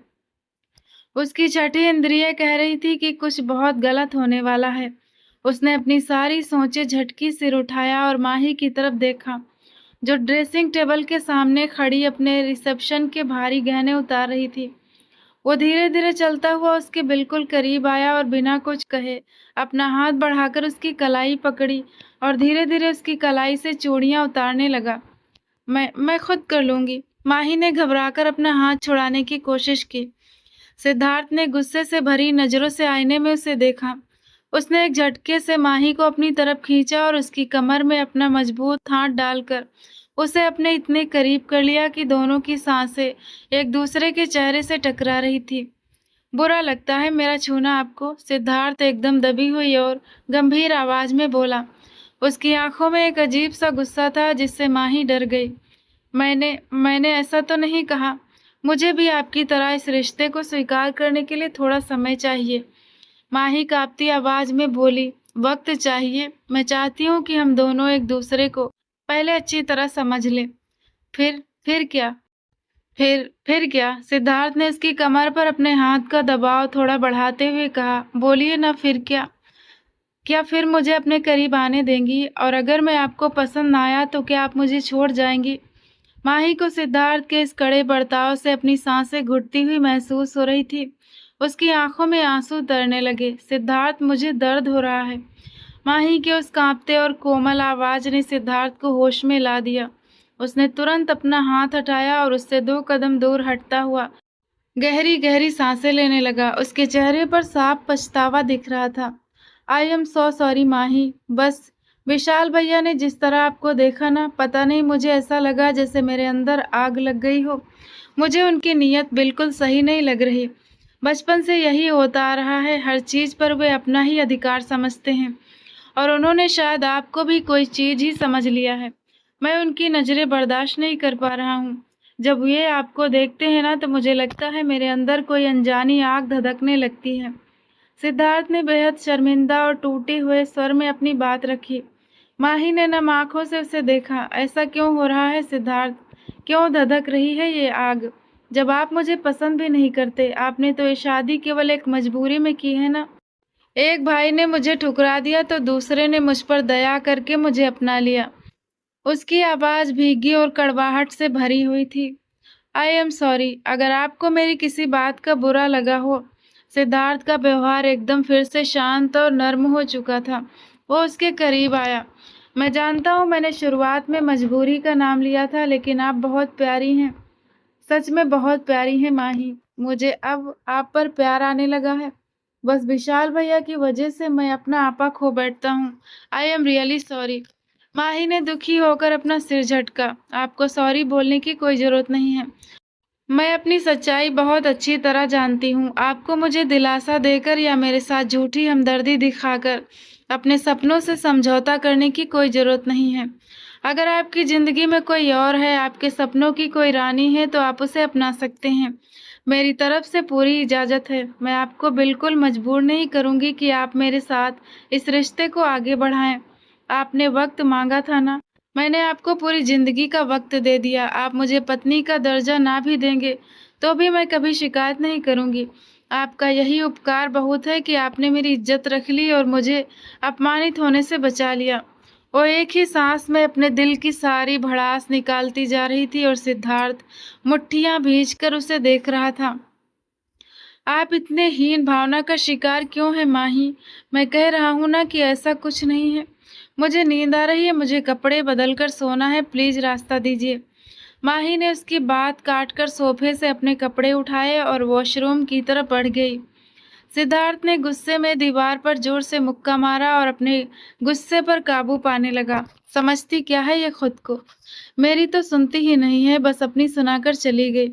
उसकी छठी इंद्रिय कह रही थी कि कुछ बहुत गलत होने वाला है। उसने अपनी सारी सोचें झटकी सिर उठाया और माही की तरफ देखा, जो ड्रेसिंग टेबल के सामने खड़ी अपने रिसेप्शन के भारी गहने उतार रही थी। वो धीरे-धीरे चलता हुआ उसके बिल्कुल करीब आया और बिना कुछ कहे अपना हाथ बढ़ाकर उसकी कलाई पकड़ी और धीरे-धीरे उसकी कलाई से चूड़ियाँ उतारने लगा। मैं खुद कर लूँगी। माही ने घबराकर अपना हाथ छुड़ाने की कोशिश की। सिद्धार्थ ने गुस्से से भरी नज़रों से आईने में उसे देखा। उसने एक झटके से माही को अपनी तरफ खींचा और उसकी कमर में अपना मजबूत हाथ डालकर उसे अपने इतने करीब कर लिया कि दोनों की सांसें एक दूसरे के चेहरे से टकरा रही थी। बुरा लगता है मेरा छूना आपको? सिद्धार्थ एकदम दबी हुई और गंभीर आवाज में बोला। उसकी आंखों में एक अजीब सा गुस्सा था जिससे माही डर गई। मैंने ऐसा तो नहीं कहा। मुझे भी आपकी तरह इस रिश्ते को स्वीकार करने के लिए थोड़ा समय चाहिए। माही कांपती आवाज में बोली, वक्त चाहिए। मैं चाहती हूँ कि हम दोनों एक दूसरे को पहले अच्छी तरह समझ लें। फिर क्या? फिर क्या? सिद्धार्थ ने उसकी कमर पर अपने हाथ का दबाव थोड़ा बढ़ाते हुए कहा, बोलिए ना फिर क्या? क्या फिर मुझे अपने करीब आने देंगी? और अगर मैं आपको पसंद ना आया तो क्या आप मुझे छोड़ जाएंगी? माही को सिद्धार्थ के इस कड़े बर्ताव से अपनी सांसें घुटती हुई महसूस हो रही थी। उसकी आंखों में आंसू तरने लगे। सिद्धार्थ, मुझे दर्द हो रहा है। माही के उस कांपते और कोमल आवाज ने सिद्धार्थ को होश में ला दिया। उसने तुरंत अपना हाथ हटाया और उससे 2 कदम दूर हटता हुआ गहरी गहरी सांसें लेने लगा। उसके चेहरे पर साफ पछतावा दिख रहा था। आई एम सो सॉरी माही। बस विशाल भैया ने जिस तरह आपको देखा ना, पता नहीं मुझे ऐसा लगा जैसे मेरे अंदर आग लग गई हो। मुझे उनकी नीयत बिल्कुल सही नहीं लग रही। बचपन से यही होता आ रहा है, हर चीज़ पर वे अपना ही अधिकार समझते हैं और उन्होंने शायद आपको भी कोई चीज़ ही समझ लिया है। मैं उनकी नज़रें बर्दाश्त नहीं कर पा रहा हूँ। जब ये आपको देखते हैं ना तो मुझे लगता है मेरे अंदर कोई अनजानी आग धधकने लगती है। सिद्धार्थ ने बेहद शर्मिंदा और टूटे हुए स्वर में अपनी बात रखी। माही ने नम आंखों से उसे देखा। ऐसा क्यों हो रहा है सिद्धार्थ? क्यों धधक रही है ये आग? जब आप मुझे पसंद भी नहीं करते, आपने तो ये शादी केवल एक मजबूरी में की है ना। एक भाई ने मुझे ठुकरा दिया तो दूसरे ने मुझ पर दया करके मुझे अपना लिया। उसकी आवाज़ भीगी और कड़वाहट से भरी हुई थी। आई एम सॉरी अगर आपको मेरी किसी बात का बुरा लगा हो। सिद्धार्थ का व्यवहार एकदम फिर से शांत और नर्म हो चुका था। वो उसके करीब आया। मैं जानता हूँ मैंने शुरुआत में मजबूरी का नाम लिया था, लेकिन आप बहुत प्यारी हैं। सच में बहुत प्यारी हैं माही। मुझे अब आप पर प्यार आने लगा है। बस विशाल भैया की वजह से मैं अपना आपा खो बैठता हूँ। I am really sorry. Mahi ने दुखी होकर अपना सिर झटका। आपको सॉरी बोलने की कोई ज़रूरत नहीं है। मैं अपनी सच्चाई बहुत अच्छी तरह जानती हूँ। आपको मुझे दिलासा देकर या मेरे साथ झूठी हमदर्दी दिखाकर अपने सपनों से समझौता करने की कोई ज़रूरत नहीं है। अगर आपकी ज़िंदगी में कोई और है, आपके सपनों की कोई रानी है, तो आप उसे अपना सकते हैं। मेरी तरफ से पूरी इजाज़त है। मैं आपको बिल्कुल मजबूर नहीं करूँगी कि आप मेरे साथ इस रिश्ते को आगे बढ़ाएं। आपने वक्त मांगा था ना, मैंने आपको पूरी ज़िंदगी का वक्त दे दिया। आप मुझे पत्नी का दर्जा ना भी देंगे तो भी मैं कभी शिकायत नहीं करूँगी। आपका यही उपकार बहुत है कि आपने मेरी इज्जत रख ली और मुझे अपमानित होने से बचा लिया। वो एक ही सांस में अपने दिल की सारी भड़ास निकालती जा रही थी और सिद्धार्थ मुट्ठियां भींचकर उसे देख रहा था। आप इतने हीन भावना का शिकार क्यों हैं माही? मैं कह रहा हूँ ना कि ऐसा कुछ नहीं है। मुझे नींद आ रही है, मुझे कपड़े बदल कर सोना है, प्लीज़ रास्ता दीजिए। माही ने उसकी बात काटकर सोफे से अपने कपड़े उठाए और वॉशरूम की तरफ बढ़ गई। सिद्धार्थ ने गुस्से में दीवार पर जोर से मुक्का मारा और अपने गुस्से पर काबू पाने लगा। समझती क्या है ये खुद को? मेरी तो सुनती ही नहीं है, बस अपनी सुनाकर चली गई।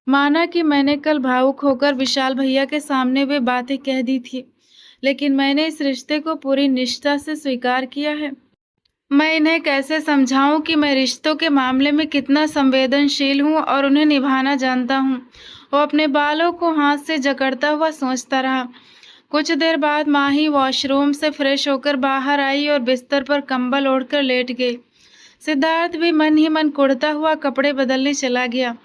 माना कि मैंने कल भावुक होकर विशाल भैया के सामने वे बातें कह दी थी, लेकिन मैंने इस रिश्ते को पूरी निष्ठा से स्वीकार किया है। मैं इन्हें कैसे समझाऊं कि मैं रिश्तों के मामले में कितना संवेदनशील हूं और उन्हें निभाना जानता हूं। वो अपने बालों को हाथ से जकड़ता हुआ सोचता रहा। कुछ देर बाद माही वॉशरूम से फ्रेश होकर बाहर आई और बिस्तर पर कंबल ओढ़कर लेट गई। सिद्धार्थ भी मन ही मन कुढ़ता हुआ कपड़े बदलने चला गया।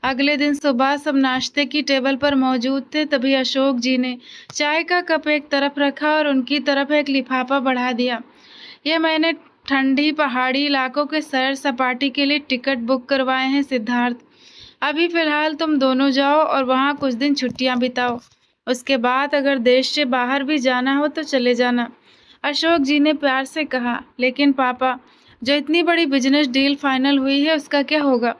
अगले दिन सुबह सब नाश्ते की टेबल पर मौजूद थे। तभी अशोक जी ने चाय का कप एक तरफ रखा और उनकी तरफ एक लिफाफा बढ़ा दिया। ये मैंने ठंडी पहाड़ी इलाकों के सैर सपाटे के लिए टिकट बुक करवाए हैं सिद्धार्थ। अभी फिलहाल तुम दोनों जाओ और वहाँ कुछ दिन छुट्टियाँ बिताओ। उसके बाद अगर देश से बाहर भी जाना हो तो चले जाना। अशोक जी ने प्यार से कहा। लेकिन पापा, जो इतनी बड़ी बिजनेस डील फाइनल हुई है उसका क्या होगा?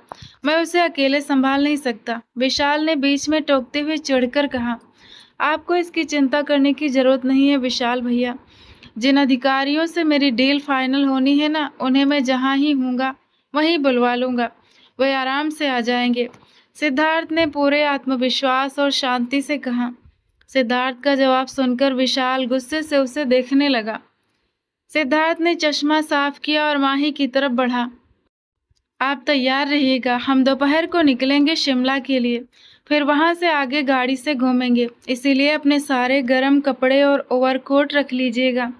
मैं उसे अकेले संभाल नहीं सकता, विशाल ने बीच में टोकते हुए चिढ़कर कहा। आपको इसकी चिंता करने की जरूरत नहीं है विशाल भैया। जिन अधिकारियों से मेरी डील फाइनल होनी है ना, उन्हें मैं जहाँ ही हूँगा वहीं बुलवा लूँगा, वे आराम से आ जाएंगे। सिद्धार्थ ने पूरे आत्मविश्वास और शांति से कहा। सिद्धार्थ का जवाब सुनकर विशाल गुस्से से उसे देखने लगा। सिद्धार्थ ने चश्मा साफ किया और माही की तरफ बढ़ा। आप तैयार रहिएगा, हम दोपहर को निकलेंगे शिमला के लिए, फिर वहां से आगे गाड़ी से घूमेंगे, इसीलिए अपने सारे गर्म कपड़े और ओवरकोट रख लीजिएगा।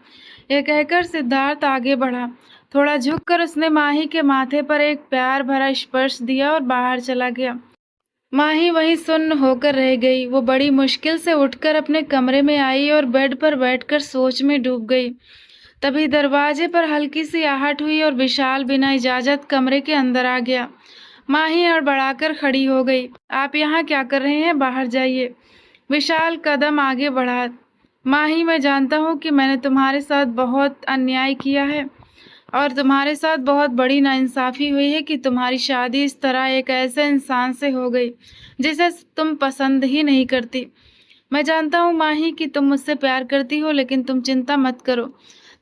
यह कहकर सिद्धार्थ आगे बढ़ा। थोड़ा झुककर उसने माही के माथे पर एक प्यार भरा स्पर्श दिया और बाहर चला गया। माही वहीं सुन्न होकर रह गई। वो बड़ी मुश्किल से उठकर अपने कमरे में आई और बेड पर बैठकर सोच में डूब गई। तभी दरवाजे पर हल्की सी आहट हुई और विशाल बिना इजाजत कमरे के अंदर आ गया। माही हड़बड़ाकर खड़ी हो गई। आप यहाँ क्या कर रहे हैं? बाहर जाइए। विशाल कदम आगे बढ़ा। माही, मैं जानता हूँ कि मैंने तुम्हारे साथ बहुत अन्याय किया है और तुम्हारे साथ बहुत बड़ी नाइंसाफ़ी हुई है कि तुम्हारी शादी इस तरह एक ऐसे इंसान से हो गई जिसे तुम पसंद ही नहीं करती। मैं जानता हूँ माही कि तुम मुझसे प्यार करती हो, लेकिन तुम चिंता मत करो।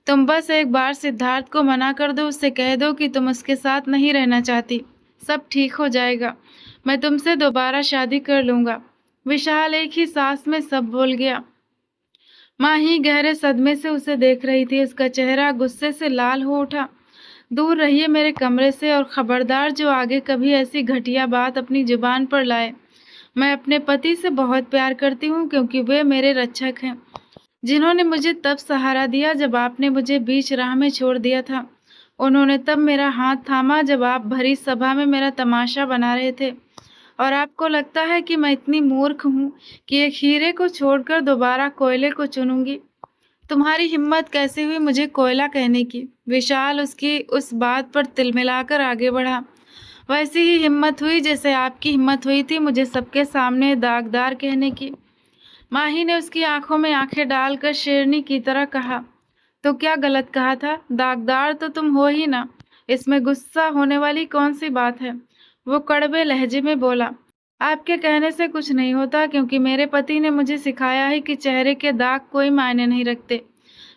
तुम बस एक बार सिद्धार्थ को मना कर दो, उससे कह दो कि तुम उसके साथ नहीं रहना चाहती, सब ठीक हो जाएगा। मैं तुमसे दोबारा शादी कर लूँगा। विशाल एक ही सांस में सब बोल गया। माही गहरे सदमे से उसे देख रही थी। उसका चेहरा गुस्से से लाल हो उठा। दूर रहिए मेरे कमरे से, और खबरदार जो आगे कभी ऐसी घटिया बात अपनी जुबान पर लाए। मैं अपने पति से बहुत प्यार करती हूँ क्योंकि वे मेरे रक्षक हैं, जिन्होंने मुझे तब सहारा दिया जब आपने मुझे बीच राह में छोड़ दिया था। उन्होंने तब मेरा हाथ थामा जब आप भरी सभा में मेरा तमाशा बना रहे थे। और आपको लगता है कि मैं इतनी मूर्ख हूँ कि एक हीरे को छोड़कर दोबारा कोयले को चुनूंगी? तुम्हारी हिम्मत कैसे हुई मुझे कोयला कहने की? विशाल उसकी उस बात पर तिलमिलाकर आगे बढ़ा। वैसी ही हिम्मत हुई जैसे आपकी हिम्मत हुई थी मुझे सबके सामने दागदार कहने की। माही ने उसकी आंखों में आंखें डालकर शेरनी की तरह कहा। तो क्या गलत कहा था? दागदार तो तुम हो ही ना, इसमें गुस्सा होने वाली कौन सी बात है? वो कड़वे लहजे में बोला। आपके कहने से कुछ नहीं होता, क्योंकि मेरे पति ने मुझे सिखाया है कि चेहरे के दाग कोई मायने नहीं रखते,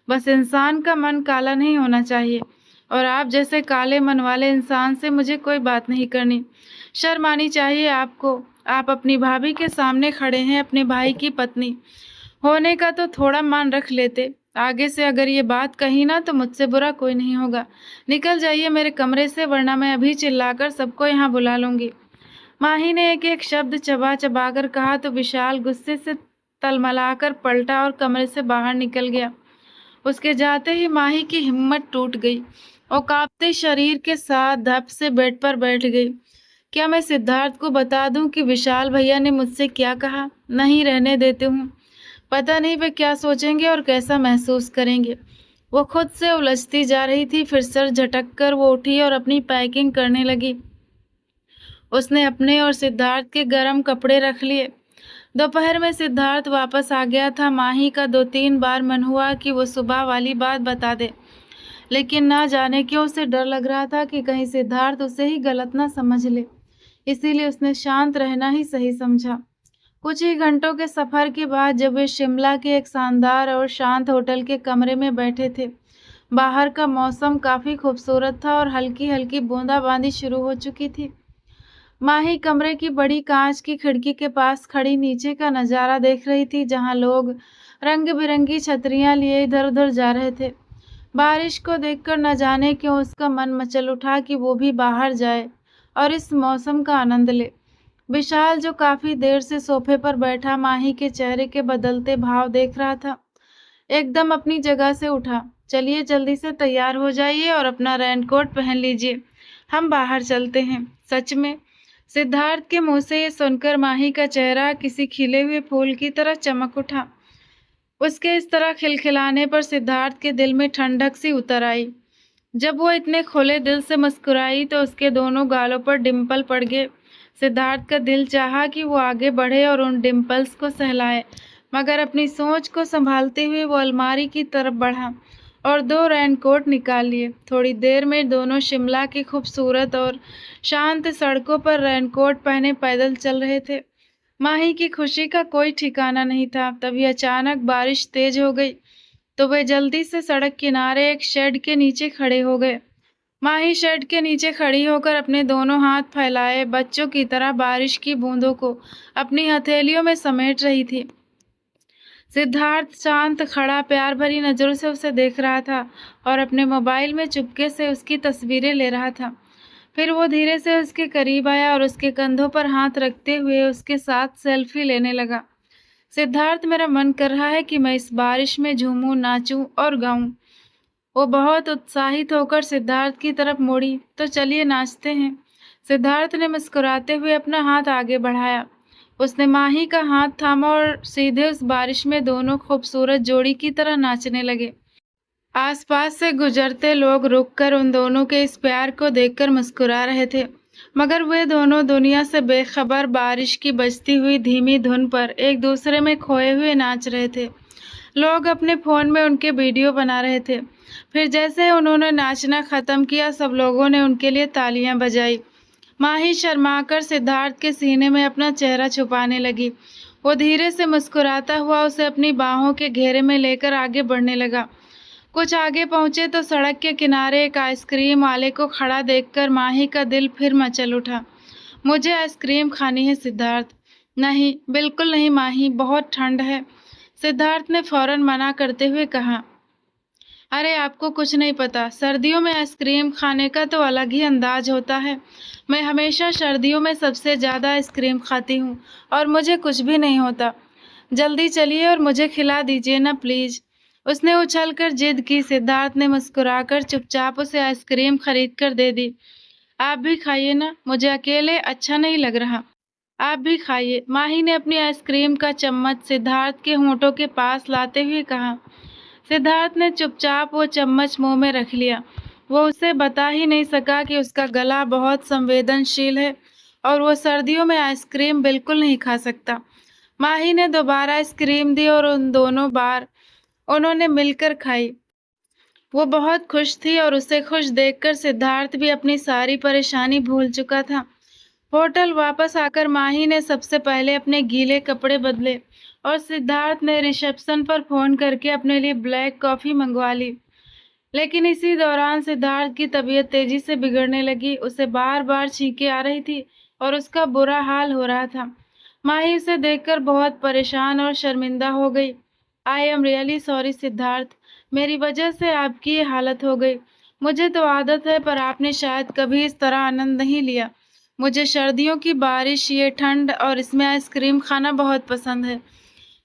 बस इंसान का मन काला नहीं होना चाहिए। और आप जैसे काले मन वाले इंसान से मुझे कोई बात नहीं करनी। शर्म आनी चाहिए आपको। आप अपनी भाभी के सामने खड़े हैं, अपने भाई की पत्नी होने का तो थोड़ा मान रख लेते। आगे से अगर ये बात कही ना तो मुझसे बुरा कोई नहीं होगा। निकल जाइए मेरे कमरे से, वरना मैं अभी चिल्लाकर सबको यहाँ बुला लूँगी। माही ने एक एक शब्द चबा चबा कर कहा तो विशाल गुस्से से तलमलाकर पलटा और कमरे से बाहर निकल गया। उसके जाते ही माही की हिम्मत टूट गई और कांपते शरीर के साथ धप से बेड पर बैठ गई। क्या मैं सिद्धार्थ को बता दूं कि विशाल भैया ने मुझसे क्या कहा? नहीं, रहने देती हूँ। पता नहीं वे क्या सोचेंगे और कैसा महसूस करेंगे। वो खुद से उलझती जा रही थी। फिर सर झटक कर वो उठी और अपनी पैकिंग करने लगी। उसने अपने और सिद्धार्थ के गर्म कपड़े रख लिए। दोपहर में सिद्धार्थ वापस आ गया था। माही का 2-3 बार मन हुआ कि वो सुबह वाली बात बता दे, लेकिन ना जाने क्यों उसे डर लग रहा था कि कहीं सिद्धार्थ उसे ही गलत ना समझ ले। इसीलिए उसने शांत रहना ही सही समझा। कुछ ही घंटों के सफ़र के बाद जब वे शिमला के एक शानदार और शांत होटल के कमरे में बैठे थे, बाहर का मौसम काफ़ी खूबसूरत था और हल्की हल्की बूंदाबांदी शुरू हो चुकी थी। माही कमरे की बड़ी कांच की खिड़की के पास खड़ी नीचे का नज़ारा देख रही थी, जहां लोग रंग बिरंगी छतरियां लिए इधर उधर जा रहे थे। बारिश को देखकर न जाने क्यों उसका मन मचल उठा कि वो भी बाहर जाए और इस मौसम का आनंद ले। विशाल, जो काफ़ी देर से सोफे पर बैठा माही के चेहरे के बदलते भाव देख रहा था, एकदम अपनी जगह से उठा। चलिए जल्दी से तैयार हो जाइए और अपना रेनकोट पहन लीजिए, हम बाहर चलते हैं। सच में? सिद्धार्थ के मुंह से ये सुनकर माही का चेहरा किसी खिले हुए फूल की तरह चमक उठा। उसके इस तरह खिलखिलाने पर सिद्धार्थ के दिल में ठंडक सी उतर आई। जब वो इतने खुले दिल से मुस्कुराई तो उसके दोनों गालों पर डिम्पल पड़ गए। सिद्धार्थ का दिल चाहा कि वो आगे बढ़े और उन डिम्पल्स को सहलाए, मगर अपनी सोच को संभालते हुए वो अलमारी की तरफ बढ़ा और 2 रेनकोट निकाल लिए। थोड़ी देर में दोनों शिमला की खूबसूरत और शांत सड़कों पर रेनकोट पहने पैदल चल रहे थे। माही की खुशी का कोई ठिकाना नहीं था। तभी अचानक बारिश तेज हो गई तो वे जल्दी से सड़क किनारे एक शेड के नीचे खड़े हो गए। माही शेड के नीचे खड़ी होकर अपने दोनों हाथ फैलाए बच्चों की तरह बारिश की बूंदों को अपनी हथेलियों में समेट रही थी। सिद्धार्थ शांत खड़ा प्यार भरी नजरों से उसे देख रहा था और अपने मोबाइल में चुपके से उसकी तस्वीरें ले रहा था। फिर वो धीरे से उसके करीब आया और उसके कंधों पर हाथ रखते हुए उसके साथ सेल्फी लेने लगा। सिद्धार्थ, मेरा मन कर रहा है कि मैं इस बारिश में झूमूं, नाचूं और गाऊं। वो बहुत उत्साहित होकर सिद्धार्थ की तरफ मुड़ी। तो चलिए नाचते हैं। सिद्धार्थ ने मुस्कुराते हुए अपना हाथ आगे बढ़ाया। उसने माही का हाथ थामा और सीधे उस बारिश में दोनों खूबसूरत जोड़ी की तरह नाचने लगे। आसपास से गुजरते लोग रुककर उन दोनों के इस प्यार को देखकर मुस्कुरा रहे थे, मगर वे दोनों दुनिया से बेखबर बारिश की बजती हुई धीमी धुन पर एक दूसरे में खोए हुए नाच रहे थे। लोग अपने फ़ोन में उनके वीडियो बना रहे थे। फिर जैसे उन्होंने नाचना ख़त्म किया, सब लोगों ने उनके लिए तालियां बजाई। माही शर्माकर सिद्धार्थ के सीने में अपना चेहरा छुपाने लगी। वो धीरे से मुस्कुराता हुआ उसे अपनी बाहों के घेरे में लेकर आगे बढ़ने लगा। कुछ आगे पहुंचे तो सड़क के किनारे एक आइसक्रीम वाले को खड़ा देखकर माही का दिल फिर मचल उठा। मुझे आइसक्रीम खानी है सिद्धार्थ। नहीं, बिल्कुल नहीं माही, बहुत ठंड है, सिद्धार्थ ने फौरन मना करते हुए कहा। अरे आपको कुछ नहीं पता, सर्दियों में आइसक्रीम खाने का तो अलग ही अंदाज होता है। मैं हमेशा सर्दियों में सबसे ज़्यादा आइसक्रीम खाती हूँ और मुझे कुछ भी नहीं होता। जल्दी चलिए और मुझे खिला दीजिए ना प्लीज़। उसने उछलकर जिद की। सिद्धार्थ ने मुस्कुराकर चुपचाप उसे आइसक्रीम खरीद कर दे दी। आप भी खाइए ना, मुझे अकेले अच्छा नहीं लग रहा। आप भी खाइए। माही ने अपनी आइसक्रीम का चम्मच सिद्धार्थ के होंठों के पास लाते हुए कहा। सिद्धार्थ ने चुपचाप वो चम्मच मुंह में रख लिया। वो उसे बता ही नहीं सका कि उसका गला बहुत संवेदनशील है और वो सर्दियों में आइसक्रीम बिल्कुल नहीं खा सकता। माही ने दोबारा आइसक्रीम दी और उन दोनों बार उन्होंने मिलकर खाई। वो बहुत खुश थी और उसे खुश देखकर सिद्धार्थ भी अपनी सारी परेशानी भूल चुका था। होटल वापस आकर माही ने सबसे पहले अपने गीले कपड़े बदले और सिद्धार्थ ने रिसेप्शन पर फोन करके अपने लिए ब्लैक कॉफ़ी मंगवा ली। लेकिन इसी दौरान सिद्धार्थ की तबीयत तेजी से बिगड़ने लगी। उसे बार बार छींकें आ रही थी और उसका बुरा हाल हो रहा था। माही उसे देखकर बहुत परेशान और शर्मिंदा हो गई। आई एम रियली सॉरी सिद्धार्थ, मेरी वजह से आपकी ये हालत हो गई। मुझे तो आदत है, पर आपने शायद कभी इस तरह आनंद नहीं लिया। मुझे सर्दियों की बारिश, ये ठंड और इसमें आइसक्रीम खाना बहुत पसंद है।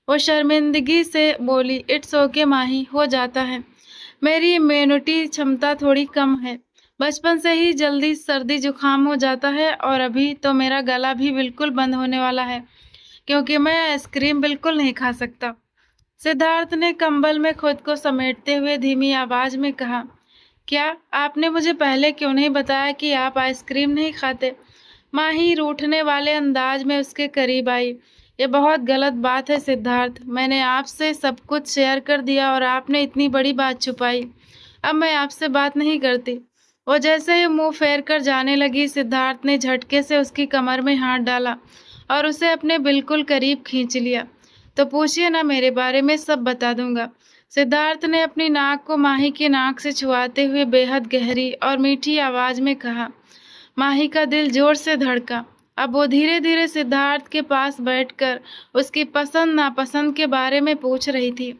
वो शर्मिंदगी से बोली। इट्स ओके माही, हो जाता है। मेरी इम्यूनिटी क्षमता थोड़ी कम है। बचपन से ही जल्दी सर्दी जुकाम हो जाता है और अभी तो मेरा गला भी बिल्कुल बंद होने वाला है क्योंकि मैं आइसक्रीम बिल्कुल नहीं खा सकता। सिद्धार्थ ने कंबल में खुद को समेटते हुए धीमी आवाज में कहा। क्या आपने मुझे पहले क्यों नहीं बताया कि आप आइसक्रीम नहीं खाते? माही रूठने वाले अंदाज में उसके करीब आई। ये बहुत गलत बात है सिद्धार्थ, मैंने आपसे सब कुछ शेयर कर दिया और आपने इतनी बड़ी बात छुपाई। अब मैं आपसे बात नहीं करती। वो जैसे ही मुंह फेर कर जाने लगी, सिद्धार्थ ने झटके से उसकी कमर में हाथ डाला और उसे अपने बिल्कुल करीब खींच लिया। तो पूछिए ना, मेरे बारे में सब बता दूंगा। सिद्धार्थ ने अपनी नाक को माही की नाक से छुआते हुए बेहद गहरी और मीठी आवाज में कहा। माही का दिल जोर से धड़का। अब वो धीरे धीरे सिद्धार्थ के पास बैठकर उसकी पसंद नापसंद के बारे में पूछ रही थी।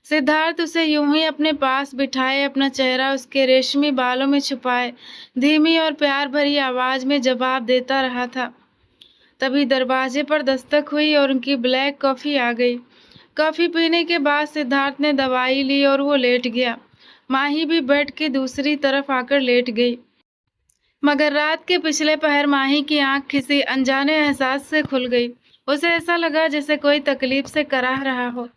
सिद्धार्थ उसे यूं ही अपने पास बिठाए, अपना चेहरा उसके रेशमी बालों में छुपाए, धीमी और प्यार भरी आवाज में जवाब देता रहा था। तभी दरवाजे पर दस्तक हुई और उनकी ब्लैक कॉफी आ गई। कॉफी पीने के बाद सिद्धार्थ ने दवाई ली और वो लेट गया। माही भी बेड की दूसरी तरफ आकर लेट गई। मगर रात के पिछले पहर माही की आंख किसी अनजाने एहसास से खुल गई। उसे ऐसा लगा जैसे कोई तकलीफ से कराह रहा हो।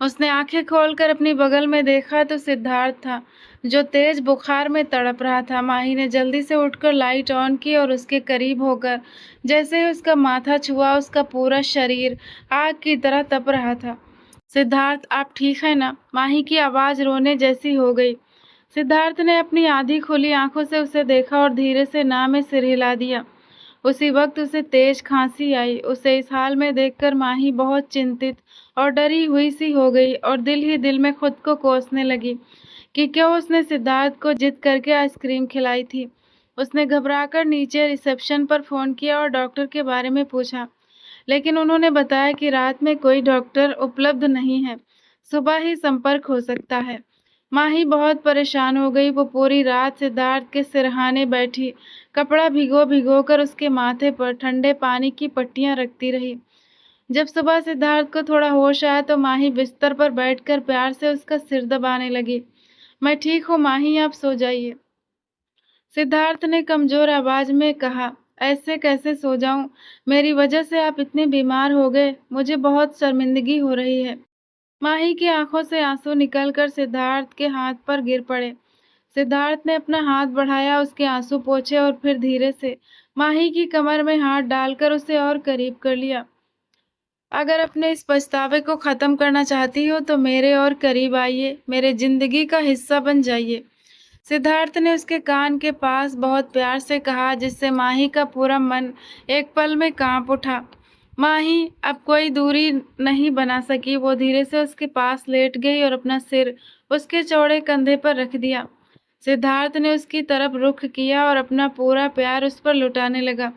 उसने आंखें खोलकर अपनी बगल में देखा तो सिद्धार्थ था, जो तेज बुखार में तड़प रहा था। माही ने जल्दी से उठकर लाइट ऑन की और उसके करीब होकर जैसे ही उसका माथा छुआ, उसका पूरा शरीर आग की तरह तप रहा था। सिद्धार्थ, आप ठीक है ना? माही की आवाज रोने जैसी हो गई। सिद्धार्थ ने अपनी आधी खुली आंखों से उसे देखा और धीरे से ना में सिर हिला दिया। उसी वक्त उसे तेज खांसी आई। उसे इस हाल में देखकर माही बहुत चिंतित और डरी हुई सी हो गई और दिल ही दिल में खुद को कोसने लगी कि क्यों उसने सिद्धार्थ को जिद करके आइसक्रीम खिलाई थी। उसने घबराकर नीचे रिसेप्शन पर फोन किया और डॉक्टर के बारे में पूछा, लेकिन उन्होंने बताया कि रात में कोई डॉक्टर उपलब्ध नहीं है, सुबह ही संपर्क हो सकता है। माही बहुत परेशान हो गई। वो पूरी रात सिद्धार्थ के सिरहाने बैठी, कपड़ा भिगो भिगो कर उसके माथे पर ठंडे पानी की पट्टियां रखती रही। जब सुबह सिद्धार्थ को थोड़ा होश आया तो माही बिस्तर पर बैठकर प्यार से उसका सिर दबाने लगी। मैं ठीक हूँ माही, आप सो जाइए, सिद्धार्थ ने कमजोर आवाज में कहा। ऐसे कैसे सो जाऊं? मेरी वजह से आप इतने बीमार हो गए, मुझे बहुत शर्मिंदगी हो रही है। माही की आंखों से आंसू निकलकर सिद्धार्थ के हाथ पर गिर पड़े। सिद्धार्थ ने अपना हाथ बढ़ाया, उसके आंसू पोंछे और फिर धीरे से माही की कमर में हाथ डालकर उसे और करीब कर लिया। अगर अपने इस पछतावे को खत्म करना चाहती हो तो मेरे और करीब आइए, मेरे जिंदगी का हिस्सा बन जाइए, सिद्धार्थ ने उसके कान के पास बहुत प्यार से कहा, जिससे माही का पूरा मन एक पल में कांप उठा। माही अब कोई दूरी नहीं बना सकी। वो धीरे से उसके पास लेट गई और अपना सिर उसके चौड़े कंधे पर रख दिया। सिद्धार्थ ने उसकी तरफ रुख किया और अपना पूरा प्यार उस पर लुटाने लगा।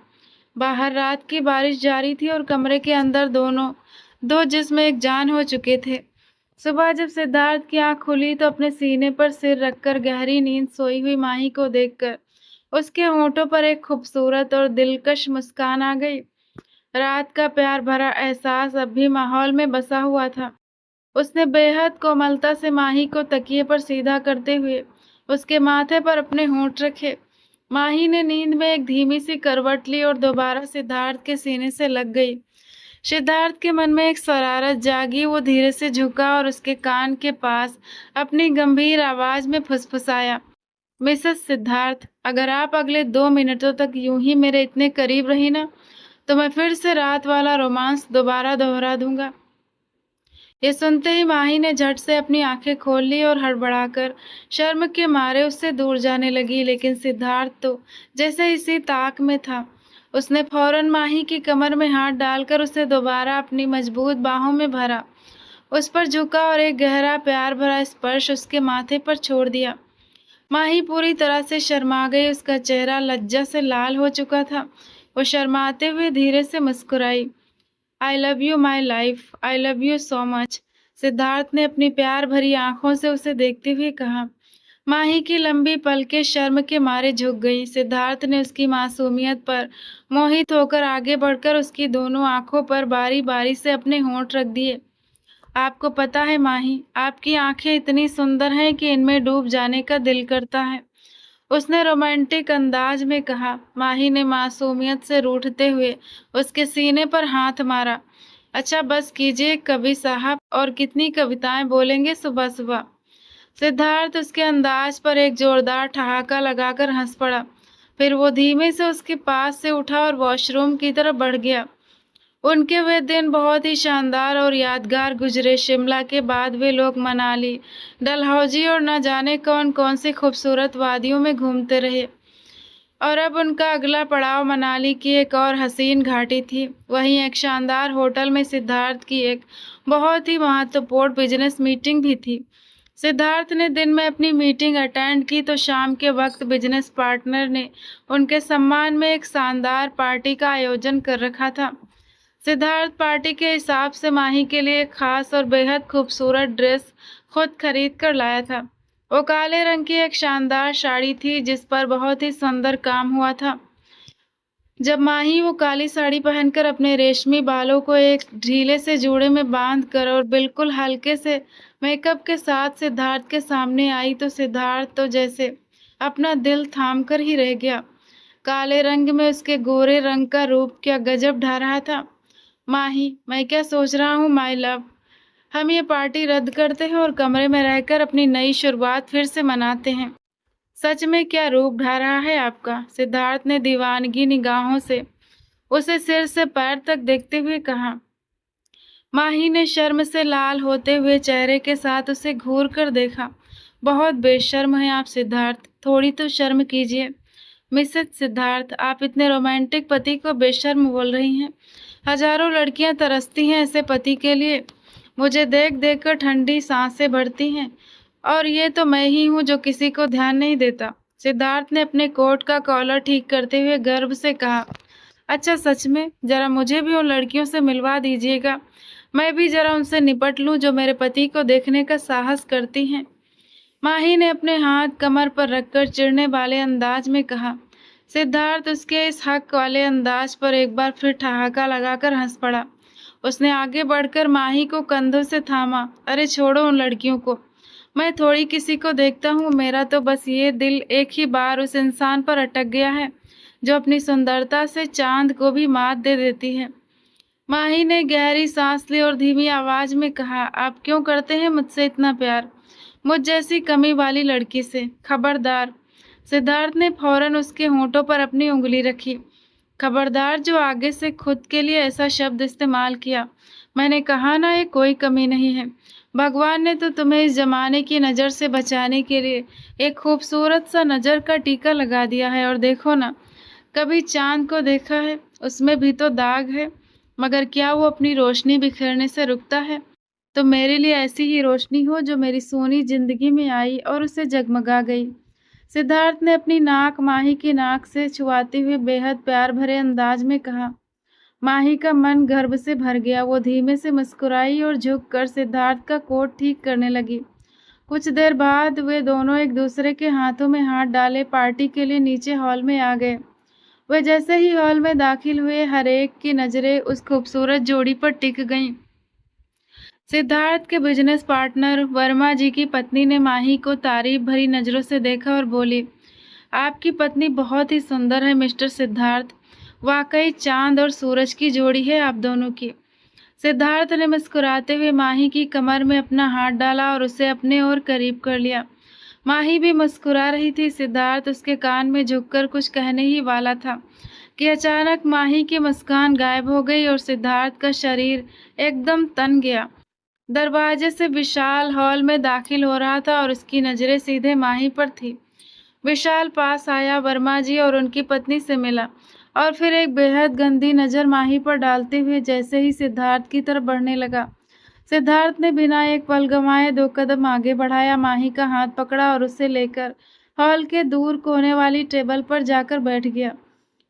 बाहर रात की बारिश जारी थी और कमरे के अंदर दोनों दो जिस्म एक जान हो चुके थे। सुबह जब सिद्धार्थ की आंख खुली तो अपने सीने पर सिर रखकर गहरी नींद सोई हुई माही को देखकर उसके होंठों पर एक खूबसूरत और दिलकश मुस्कान आ गई। रात का प्यार भरा एहसास अब भी माहौल में बसा हुआ था। उसने बेहद कोमलता से माही को तकिए पर सीधा करते हुए उसके माथे पर अपने होंठ रखे। माही ने नींद में एक धीमी सी करवट ली और दोबारा सिद्धार्थ के सीने से लग गई। सिद्धार्थ के मन में एक शरारत जागी। वो धीरे से झुका और उसके कान के पास अपनी गंभीर आवाज में फुसफुसाया, मिसेस सिद्धार्थ, अगर आप अगले 2 मिनटों तक यूं ही मेरे इतने करीब रही ना, तो मैं फिर से रात वाला रोमांस दोबारा दोहरा दूंगा। ये सुनते ही माही ने झट से अपनी आंखें खोल ली और हड़बड़ाकर शर्म के मारे उससे दूर जाने लगी, लेकिन सिद्धार्थ तो जैसे इसी ताक में था। उसने फौरन माही की कमर में हाथ डालकर उसे दोबारा अपनी मजबूत बाहों में भरा, उस पर झुका और एक गहरा प्यार भरा स्पर्श उसके माथे पर छोड़ दिया। माही पूरी तरह से शर्मा गई। उसका चेहरा लज्जा से लाल हो चुका था। वो शर्माते हुए धीरे से मुस्कुराई। I love you my life, I love you so much, Siddharth ने अपनी प्यार भरी आंखों से उसे देखते हुए कहा। माही की लंबी पलकें शर्म के मारे झुक गईं। सिद्धार्थ ने उसकी मासूमियत पर मोहित होकर आगे बढ़कर उसकी दोनों आंखों पर बारी बारी से अपने होंठ रख दिए। आपको पता है माही, आपकी आंखें इतनी सुंदर हैं कि इनमें डूब जाने का दिल करता है, उसने रोमांटिक अंदाज में कहा। माही ने मासूमियत से रूठते हुए उसके सीने पर हाथ मारा। अच्छा बस कीजिए कवि साहब, और कितनी कविताएं बोलेंगे सुबह सुबह। सिद्धार्थ उसके अंदाज पर एक जोरदार ठहाका लगाकर हंस पड़ा। फिर वो धीमे से उसके पास से उठा और वॉशरूम की तरफ बढ़ गया। उनके वे दिन बहुत ही शानदार और यादगार गुजरे। शिमला के बाद वे लोग मनाली, डलहौजी और न जाने कौन कौन सी खूबसूरत वादियों में घूमते रहे। और अब उनका अगला पड़ाव मनाली की एक और हसीन घाटी थी। वहीं एक शानदार होटल में सिद्धार्थ की एक बहुत ही महत्वपूर्ण बिजनेस मीटिंग भी थी। सिद्धार्थ ने दिन में अपनी मीटिंग अटेंड की तो शाम के वक्त बिजनेस पार्टनर ने उनके सम्मान में एक शानदार पार्टी का आयोजन कर रखा था। सिद्धार्थ पार्टी के हिसाब से माही के लिए एक खास और बेहद खूबसूरत ड्रेस खुद खरीद कर लाया था। वो काले रंग की एक शानदार साड़ी थी जिस पर बहुत ही सुंदर काम हुआ था। जब माही वो काली साड़ी पहनकर अपने रेशमी बालों को एक ढीले से जूड़े में बांध कर और बिल्कुल हल्के से मेकअप के साथ सिद्धार्थ के सामने आई तो सिद्धार्थ तो जैसे अपना दिल थाम कर ही रह गया। काले रंग में उसके गोरे रंग का रूप क्या गजब ढा रहा था। माही, मैं क्या सोच रहा हूँ माय लव, हम ये पार्टी रद्द करते हैं और कमरे में रहकर अपनी नई शुरुआत फिर से मनाते हैं। सच में क्या रूप ढा रहा है आपका, सिद्धार्थ ने दीवानगी निगाहों से उसे सिर से पैर तक देखते हुए कहा। माही ने शर्म से लाल होते हुए चेहरे के साथ उसे घूर कर देखा। बहुत बेशर्म हैं आप सिद्धार्थ, थोड़ी तो शर्म कीजिए। मिसेस सिद्धार्थ, आप इतने रोमांटिक पति को बेशर्म बोल रही हैं। हजारों लड़कियां तरसती हैं ऐसे पति के लिए। मुझे देख देख कर ठंडी सांसें भरती हैं, और ये तो मैं ही हूँ जो किसी को ध्यान नहीं देता। सिद्धार्थ ने अपने कोट का कॉलर ठीक करते हुए गर्व से कहा। अच्छा, सच में? जरा मुझे भी उन लड़कियों से मिलवा दीजिएगा, मैं भी जरा उनसे निपट लूं जो मेरे पति को देखने का साहस करती हैं। माही ने अपने हाथ कमर पर रखकर चिढ़ने वाले अंदाज में कहा। सिद्धार्थ उसके इस हक वाले अंदाज पर एक बार फिर ठहाका लगाकर हंस पड़ा। उसने आगे बढ़कर माही को कंधों से थामा। अरे छोड़ो उन लड़कियों को, मैं थोड़ी किसी को देखता हूँ, मेरा तो बस ये दिल एक ही बार उस इंसान पर अटक गया है जो अपनी सुंदरता से चांद को भी मात दे देती है। माही ने गहरी सांस ली और धीमी आवाज में कहा, आप क्यों करते हैं मुझसे इतना प्यार, मुझ जैसी कमी वाली लड़की से? खबरदार। सिद्धार्थ ने फौरन उसके होंठों पर अपनी उंगली रखी। खबरदार, जो आगे से खुद के लिए ऐसा शब्द इस्तेमाल किया। मैंने कहा ना, ये कोई कमी नहीं है। भगवान ने तो तुम्हें इस जमाने की नज़र से बचाने के लिए एक खूबसूरत सा नज़र का टीका लगा दिया है। और देखो ना, कभी चांद को देखा है? उसमें भी तो दाग है, मगर क्या वो अपनी रोशनी बिखेरने से रुकता है? तो मेरे लिए ऐसी ही रोशनी हो जो मेरी सोनी जिंदगी में आई और उसे जगमगा गई। सिद्धार्थ ने अपनी नाक माही की नाक से छुआते हुए बेहद प्यार भरे अंदाज में कहा। माही का मन गर्व से भर गया। वो धीमे से मुस्कुराई और झुककर सिद्धार्थ का कोट ठीक करने लगी। कुछ देर बाद वे दोनों एक दूसरे के हाथों में हाथ डाले पार्टी के लिए नीचे हॉल में आ गए। वे जैसे ही हॉल में दाखिल हुए, हर एक की नजरें उस खूबसूरत जोड़ी पर टिक गईं। सिद्धार्थ के बिजनेस पार्टनर वर्मा जी की पत्नी ने माही को तारीफ भरी नजरों से देखा और बोली, आपकी पत्नी बहुत ही सुंदर है मिस्टर सिद्धार्थ, वाकई चांद और सूरज की जोड़ी है आप दोनों की। सिद्धार्थ ने मुस्कुराते हुए माही की कमर में अपना हाथ डाला और उसे अपने ओर करीब कर लिया। माही भी मुस्कुरा रही थी। सिद्धार्थ उसके कान में झुककर कुछ कहने ही वाला था कि अचानक माही की मुस्कान गायब हो गई और सिद्धार्थ का शरीर एकदम तन गया। दरवाजे से विशाल हॉल में दाखिल हो रहा था और उसकी नजरें सीधे माही पर थी। विशाल पास आया, वर्मा जी और उनकी पत्नी से मिला और फिर एक बेहद गंदी नज़र माही पर डालते हुए जैसे ही सिद्धार्थ की तरफ बढ़ने लगा, सिद्धार्थ ने बिना एक पल गंवाए 2 कदम आगे बढ़ाया, माही का हाथ पकड़ा और उसे लेकर हॉल के दूर कोने वाली टेबल पर जाकर बैठ गया।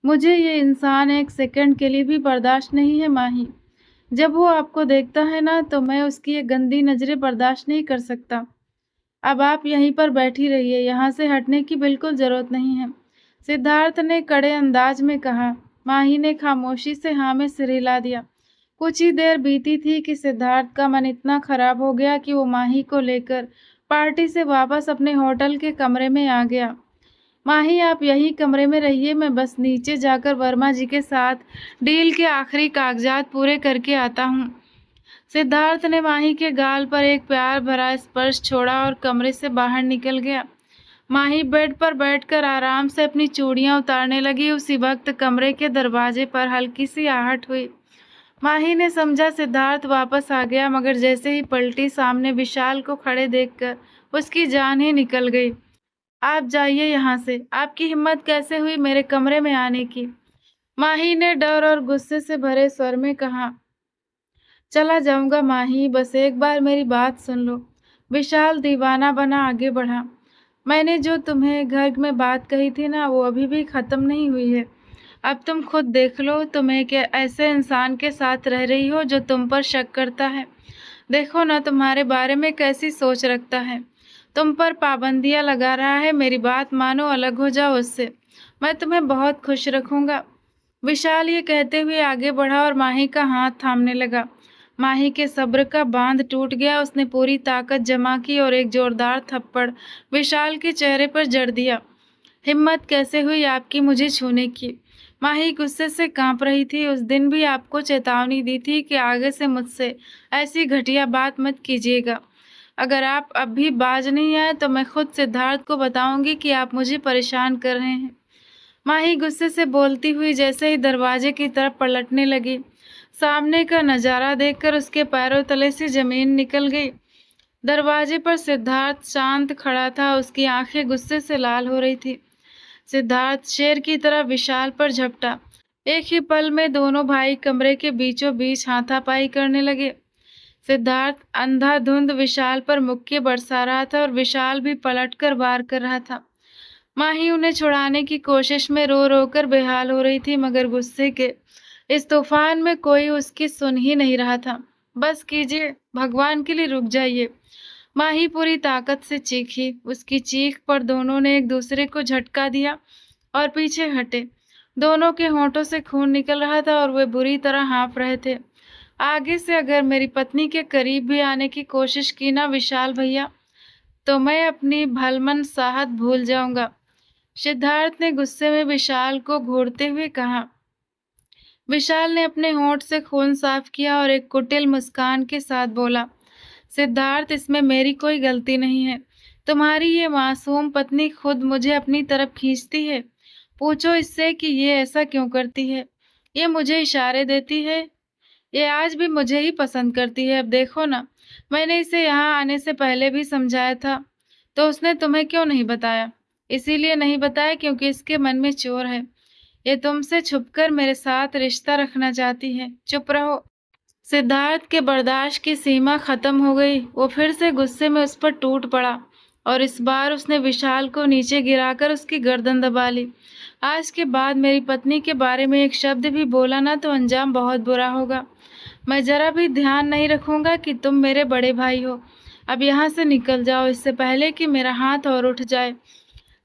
मुझे ये इंसान एक सेकंड के लिए भी बर्दाश्त नहीं है माही। जब वो आपको देखता है ना, तो मैं उसकी ये गंदी नज़रें बर्दाश्त नहीं कर सकता। अब आप यहीं पर बैठी रहिए, यहाँ से हटने की बिल्कुल ज़रूरत नहीं है, सिद्धार्थ ने कड़े अंदाज में कहा। माही ने खामोशी से हाँ में सिर हिला दिया। कुछ ही देर बीती थी कि सिद्धार्थ का मन इतना खराब हो गया कि वो माही को लेकर पार्टी से वापस अपने होटल के कमरे में आ गया। माही, आप यही कमरे में रहिए, मैं बस नीचे जाकर वर्मा जी के साथ डील के आखिरी कागजात पूरे करके आता हूँ। सिद्धार्थ ने माही के गाल पर एक प्यार भरा स्पर्श छोड़ा और कमरे से बाहर निकल गया। माही बेड पर बैठकर आराम से अपनी चूड़ियां उतारने लगी। उसी वक्त कमरे के दरवाजे पर हल्की सी आहट हुई। माही ने समझा सिद्धार्थ वापस आ गया, मगर जैसे ही पलटी, सामने विशाल को खड़े देखकर उसकी जान ही निकल गई। आप जाइए यहाँ से, आपकी हिम्मत कैसे हुई मेरे कमरे में आने की? माही ने डर और गुस्से से भरे स्वर में कहा। चला जाऊंगा माही, बस एक बार मेरी बात सुन लो। विशाल दीवाना बना आगे बढ़ा। मैंने जो तुम्हें घर में बात कही थी ना, वो अभी भी ख़त्म नहीं हुई है। अब तुम खुद देख लो, तुम एक ऐसे इंसान के साथ रह रही हो जो तुम पर शक करता है। देखो ना तुम्हारे बारे में कैसी सोच रखता है, तुम पर पाबंदियां लगा रहा है। मेरी बात मानो, अलग हो जाओ उससे, मैं तुम्हें बहुत खुश रखूंगा। विशाल ये कहते हुए आगे बढ़ा और माही का हाथ थामने लगा। माही के सब्र का बांध टूट गया। उसने पूरी ताकत जमा की और एक जोरदार थप्पड़ विशाल के चेहरे पर जड़ दिया। हिम्मत कैसे हुई आपकी मुझे छूने की? माही गुस्से से काँप रही थी। उस दिन भी आपको चेतावनी दी थी कि आगे से मुझसे ऐसी घटिया बात मत कीजिएगा। अगर आप अब भी बाज नहीं आए तो मैं खुद सिद्धार्थ को बताऊंगी कि आप मुझे परेशान कर रहे हैं। माही गुस्से से बोलती हुई जैसे ही दरवाजे की तरफ पलटने लगी, सामने का नजारा देखकर उसके पैरों तले से जमीन निकल गई। दरवाजे पर सिद्धार्थ शांत खड़ा था, उसकी आंखें गुस्से से लाल हो रही थी। सिद्धार्थ शेर की तरह विशाल पर झपटा। एक ही पल में दोनों भाई कमरे के बीचों बीच हाथापाई करने लगे। सिद्धार्थ अंधाधुंध विशाल पर मुक्के बरसा रहा था और विशाल भी पलटकर वार कर रहा था। माही उन्हें छुड़ाने की कोशिश में रो रो कर बेहाल हो रही थी, मगर गुस्से के इस तूफान में कोई उसकी सुन ही नहीं रहा था। बस कीजिए, भगवान के लिए रुक जाइए, माही पूरी ताकत से चीखी। उसकी चीख पर दोनों ने एक दूसरे को झटका दिया और पीछे हटे। दोनों के होंठों से खून निकल रहा था और वे बुरी तरह हाँफ रहे थे। आगे से अगर मेरी पत्नी के करीब भी आने की कोशिश की ना विशाल भैया, तो मैं अपनी भलमन साहत भूल जाऊंगा। सिद्धार्थ ने गुस्से में विशाल को घूरते हुए कहा। विशाल ने अपने होंठ से खून साफ किया और एक कुटिल मुस्कान के साथ बोला, सिद्धार्थ, इसमें मेरी कोई गलती नहीं है। तुम्हारी ये मासूम पत्नी खुद मुझे अपनी तरफ खींचती है। पूछो इससे कि ये ऐसा क्यों करती है। ये मुझे इशारे देती है। ये आज भी मुझे ही पसंद करती है। अब देखो ना, मैंने इसे यहाँ आने से पहले भी समझाया था, तो उसने तुम्हें क्यों नहीं बताया? इसीलिए नहीं बताया क्योंकि इसके मन में चोर है। ये तुमसे छुपकर मेरे साथ रिश्ता रखना चाहती है। चुप रहो। सिद्धार्थ के बर्दाश्त की सीमा खत्म हो गई। वो फिर से गुस्से में उस पर टूट पड़ा और इस बार उसने विशाल को नीचे गिराकर उसकी गर्दन दबा ली। आज के बाद मेरी पत्नी के बारे में एक शब्द भी बोला ना तो अंजाम बहुत बुरा होगा। मैं जरा भी ध्यान नहीं रखूंगा कि तुम मेरे बड़े भाई हो। अब यहाँ से निकल जाओ, इससे पहले कि मेरा हाथ और उठ जाए।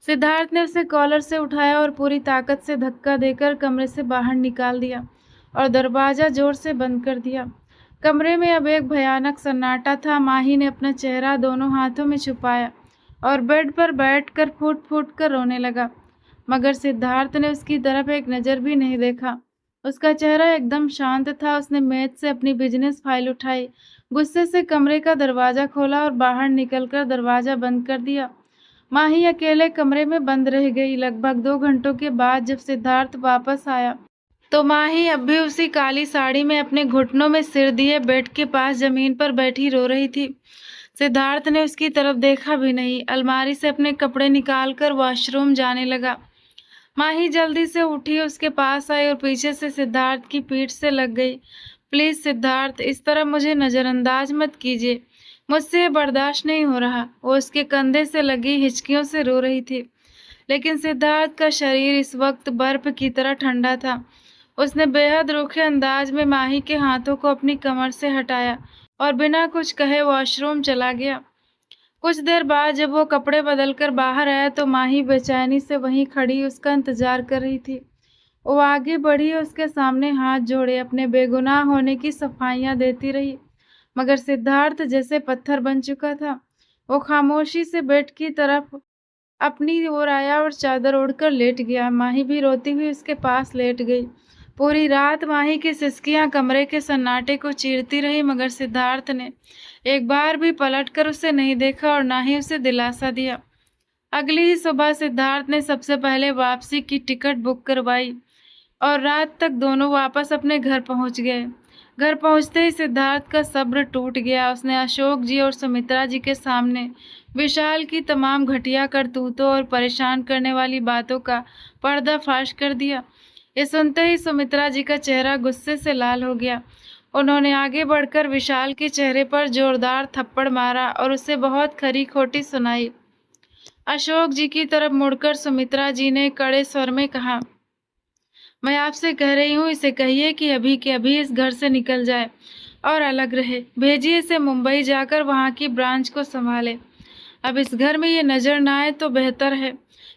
सिद्धार्थ ने उसे कॉलर से उठाया और पूरी ताकत से धक्का देकर कमरे से बाहर निकाल दिया और दरवाजा जोर से बंद कर दिया। कमरे में अब एक भयानक सन्नाटा था। माही ने अपना चेहरा दोनों हाथों में छुपाया और बेड पर बैठकर फूट फूट कर रोने लगा, मगर सिद्धार्थ ने उसकी तरफ एक नज़र भी नहीं देखा। उसका चेहरा एकदम शांत था। उसने मेज से अपनी बिजनेस फाइल उठाई, गुस्से से कमरे का दरवाजा खोला और बाहर निकलकर दरवाजा बंद कर दिया। माही अकेले कमरे में बंद रह गई। लगभग 2 घंटों के बाद जब सिद्धार्थ वापस आया तो माही अब भी उसी काली साड़ी में अपने घुटनों में सिर दिए बेड के पास जमीन पर बैठी रो रही थी। सिद्धार्थ ने उसकी तरफ देखा भी नहीं। अलमारी से अपने कपड़े निकालकर वॉशरूम जाने लगा। माही जल्दी से उठी, उसके पास आई और पीछे से सिद्धार्थ की पीठ से लग गई। प्लीज सिद्धार्थ, इस तरह मुझे नज़रअंदाज मत कीजिए, मुझसे बर्दाश्त नहीं हो रहा। वो उसके कंधे से लगी हिचकियों से रो रही थी, लेकिन सिद्धार्थ का शरीर इस वक्त बर्फ की तरह ठंडा था। उसने बेहद रूखे अंदाज में माही के हाथों को अपनी कमर से हटाया और बिना कुछ कहे वॉशरूम चला गया। कुछ देर बाद जब वो कपड़े बदलकर बाहर आया तो माही बेचैनी से वहीं खड़ी उसका इंतजार कर रही थी। वो आगे बढ़ी, उसके सामने हाथ जोड़े अपने बेगुनाह होने की सफाइयां देती रही, मगर सिद्धार्थ जैसे पत्थर बन चुका था। वो खामोशी से बेड की तरफ अपनी ओर आया और चादर ओढ़कर लेट गया। माही भी रोती हुई उसके पास लेट गई। पूरी रात माही की सिसकियां कमरे के सन्नाटे को चीरती रही, मगर सिद्धार्थ ने एक बार भी पलटकर उसे नहीं देखा और ना ही उसे दिलासा दिया। अगली ही सुबह सिद्धार्थ ने सबसे पहले वापसी की टिकट बुक करवाई और रात तक दोनों वापस अपने घर पहुंच गए। घर पहुंचते ही सिद्धार्थ का सब्र टूट गया। उसने अशोक जी और सुमित्रा जी के सामने विशाल की तमाम घटिया करतूतों और परेशान करने वाली बातों का पर्दाफाश कर दिया। ये सुनते ही सुमित्रा जी का चेहरा गुस्से से लाल हो गया। उन्होंने आगे बढ़कर विशाल के चेहरे पर जोरदार थप्पड़ मारा और उसे बहुत खरी खोटी सुनाई। अशोक जी की तरफ मुड़कर सुमित्रा जी ने कड़े स्वर में कहा, मैं आपसे कह रही हूँ, इसे कहिए कि अभी के अभी इस घर से निकल जाए और अलग रहे। भेजिए इसे मुंबई जाकर वहाँ की ब्रांच को संभाले। अब इस घर में ये नज़र ना आए तो बेहतर है,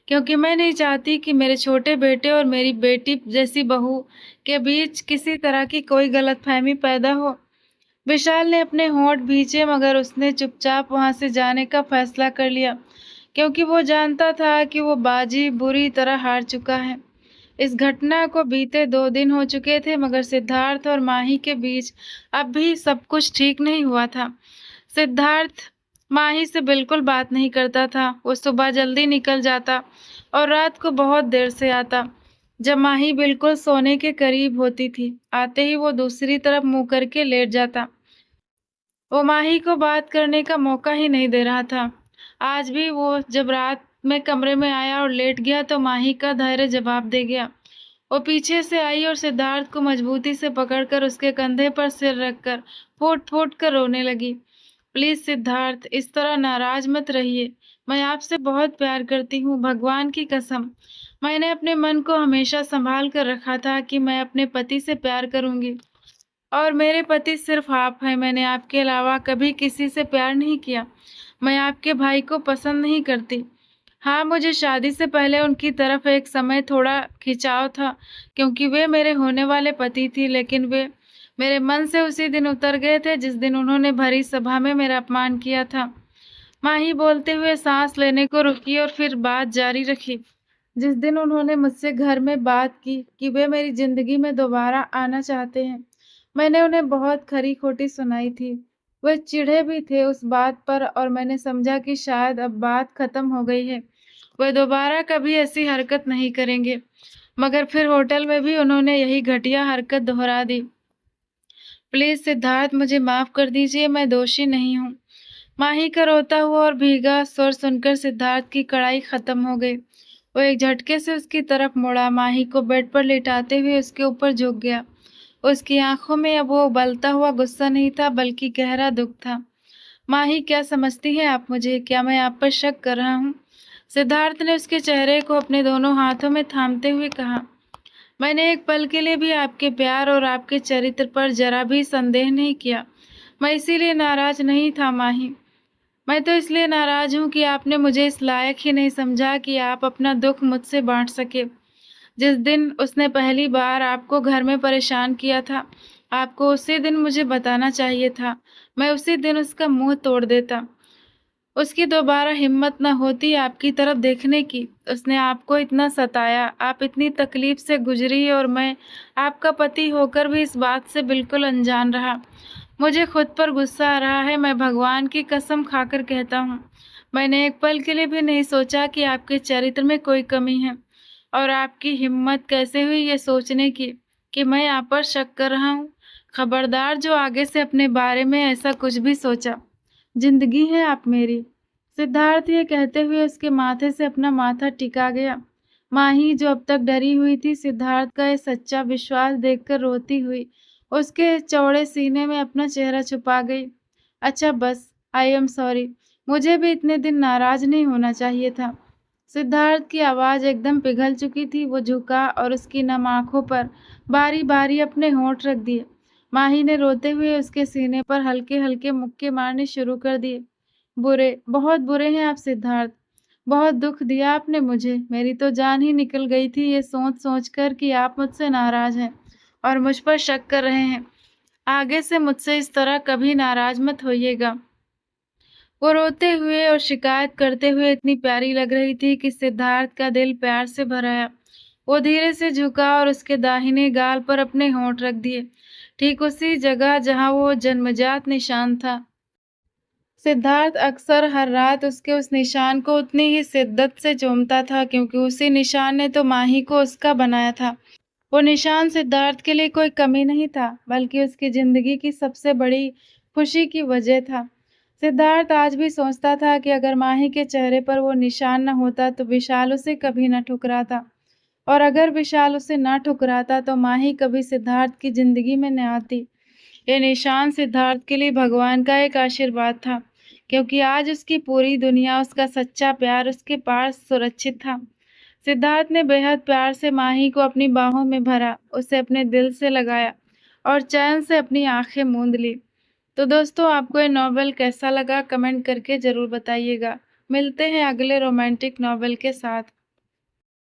क्योंकि मैं नहीं चाहती कि मेरे छोटे बेटे और मेरी बेटी जैसी बहू के बीच किसी तरह की कोई गलतफहमी पैदा हो। विशाल ने अपने होंठ भींचे, मगर उसने चुपचाप वहाँ से जाने का फैसला कर लिया, क्योंकि वो जानता था कि वो बाजी बुरी तरह हार चुका है। इस घटना को बीते 2 दिन हो चुके थे, मगर सिद्धार्थ और माही के बीच अब भी सब कुछ ठीक नहीं हुआ था। सिद्धार्थ माही से बिल्कुल बात नहीं करता था। वो सुबह जल्दी निकल जाता और रात को बहुत देर से आता। जब माही बिल्कुल सोने के करीब होती थी, आते ही वो दूसरी तरफ मुँह करके लेट जाता। वो माही को बात करने का मौका ही नहीं दे रहा था। आज भी वो जब रात में कमरे में आया और लेट गया तो माही का धैर्य जवाब दे गया। वो पीछे से आई और सिद्धार्थ को मजबूती से पकड़कर उसके कंधे पर सिर रखकर फूट-फूट कर रोने लगी। प्लीज सिद्धार्थ, इस तरह नाराज मत रहिए। मैं आपसे बहुत प्यार करती हूँ, भगवान की कसम। मैंने अपने मन को हमेशा संभाल कर रखा था कि मैं अपने पति से प्यार करूंगी और मेरे पति सिर्फ आप हैं। मैंने आपके अलावा कभी किसी से प्यार नहीं किया। मैं आपके भाई को पसंद नहीं करती। हाँ, मुझे शादी से पहले उनकी तरफ एक समय थोड़ा खिंचाव था, क्योंकि वे मेरे होने वाले पति थी, लेकिन वे मेरे मन से उसी दिन उतर गए थे जिस दिन उन्होंने भरी सभा में मेरा अपमान किया था। माही बोलते हुए सांस लेने को रुकी और फिर बात जारी रखी। जिस दिन उन्होंने मुझसे घर में बात की कि वे मेरी जिंदगी में दोबारा आना चाहते हैं, मैंने उन्हें बहुत खरी-खोटी सुनाई थी। वे चिढ़े भी थे उस बात पर और मैंने समझा कि शायद अब बात खत्म हो गई है। वे दोबारा कभी ऐसी हरकत नहीं करेंगे। मगर फिर होटल में भी उन्होंने यही घटिया हरकत दोहरा दी। प्लीज सिद्धार्थ, मुझे माफ कर दीजिए, मैं दोषी नहीं हूँ। माही का रोता हुआ और भीगा स्वर सुनकर सिद्धार्थ की कड़ाई खत्म हो गई। वो एक झटके से उसकी तरफ मुड़ा, माही को बेड पर लिटाते हुए उसके ऊपर झुक गया। उसकी आंखों में अब वो उबलता हुआ गुस्सा नहीं था, बल्कि गहरा दुख था। माही, क्या समझती हैं आप मुझे? क्या मैं आप पर शक कर रहा हूँ? सिद्धार्थ ने उसके चेहरे को अपने दोनों हाथों में थामते हुए कहा, मैंने एक पल के लिए भी आपके प्यार और आपके चरित्र पर जरा भी संदेह नहीं किया। मैं इसीलिए नाराज नहीं था माही। मैं तो इसलिए नाराज हूँ कि आपने मुझे इस लायक ही नहीं समझा कि आप अपना दुख मुझसे बांट सके। जिस दिन उसने पहली बार आपको घर में परेशान किया था, आपको उसी दिन मुझे बताना चाहिए था। मैं उसी दिन उसका मुंह तोड़ देता। उसकी दोबारा हिम्मत न होती आपकी तरफ देखने की। उसने आपको इतना सताया, आप इतनी तकलीफ से गुजरी और मैं आपका पति होकर भी इस बात से बिल्कुल अनजान रहा। मुझे खुद पर गुस्सा आ रहा है। मैं भगवान की कसम खाकर कहता हूँ, मैंने एक पल के लिए भी नहीं सोचा कि आपके चरित्र में कोई कमी है। और आपकी हिम्मत कैसे हुई ये सोचने की कि मैं आप पर शक कर रहा हूँ? खबरदार जो आगे से अपने बारे में ऐसा कुछ भी सोचा। जिंदगी है आप मेरी। सिद्धार्थ ये कहते हुए उसके माथे से अपना माथा टिका गया। माही, जो अब तक डरी हुई थी, सिद्धार्थ का ये सच्चा विश्वास देखकर रोती हुई उसके चौड़े सीने में अपना चेहरा छुपा गई। अच्छा बस, आई एम सॉरी। मुझे भी इतने दिन नाराज नहीं होना चाहिए था। सिद्धार्थ की आवाज एकदम पिघल चुकी थी। वो झुका और उसकी नम आंखों पर बारी बारी अपने होंठ रख दिए। माही ने रोते हुए उसके सीने पर हल्के हल्के मुक्के मारने शुरू कर दिए। बुरे, बहुत बुरे हैं आप सिद्धार्थ। बहुत दुख दिया आपने मुझे। मेरी तो जान ही निकल गई थी ये सोच सोच कर कि आप मुझसे नाराज हैं और मुझ पर शक कर रहे हैं। आगे से मुझसे इस तरह कभी नाराज मत होइएगा। वो रोते हुए और शिकायत करते हुए इतनी प्यारी लग रही थी कि सिद्धार्थ का दिल प्यार से भर आया। वो धीरे से झुका और उसके दाहिने गाल पर अपने होंठ रख दिए, ठीक उसी जगह जहां वो जन्मजात निशान था। सिद्धार्थ अक्सर हर रात उसके उस निशान को उतनी ही शिद्दत से चूमता था, क्योंकि उसी निशान ने तो माही को उसका बनाया था। वो निशान सिद्धार्थ के लिए कोई कमी नहीं था, बल्कि उसकी जिंदगी की सबसे बड़ी खुशी की वजह था। सिद्धार्थ आज भी सोचता था कि अगर माही के चेहरे पर वो निशान न होता तो विशाल उसे कभी न ठुकराता, और अगर विशाल उसे न ठुकराता तो माही कभी सिद्धार्थ की जिंदगी में न आती। ये निशान सिद्धार्थ के लिए भगवान का एक आशीर्वाद था, क्योंकि आज उसकी पूरी दुनिया, उसका सच्चा प्यार उसके पास सुरक्षित था। सिद्धार्थ ने बेहद प्यार से माही को अपनी बाहों में भरा, उसे अपने दिल से लगाया और चैन से अपनी आंखें मूंद ली। तो दोस्तों, आपको ये नॉवेल कैसा लगा कमेंट करके ज़रूर बताइएगा। मिलते हैं अगले रोमांटिक नॉवेल के साथ।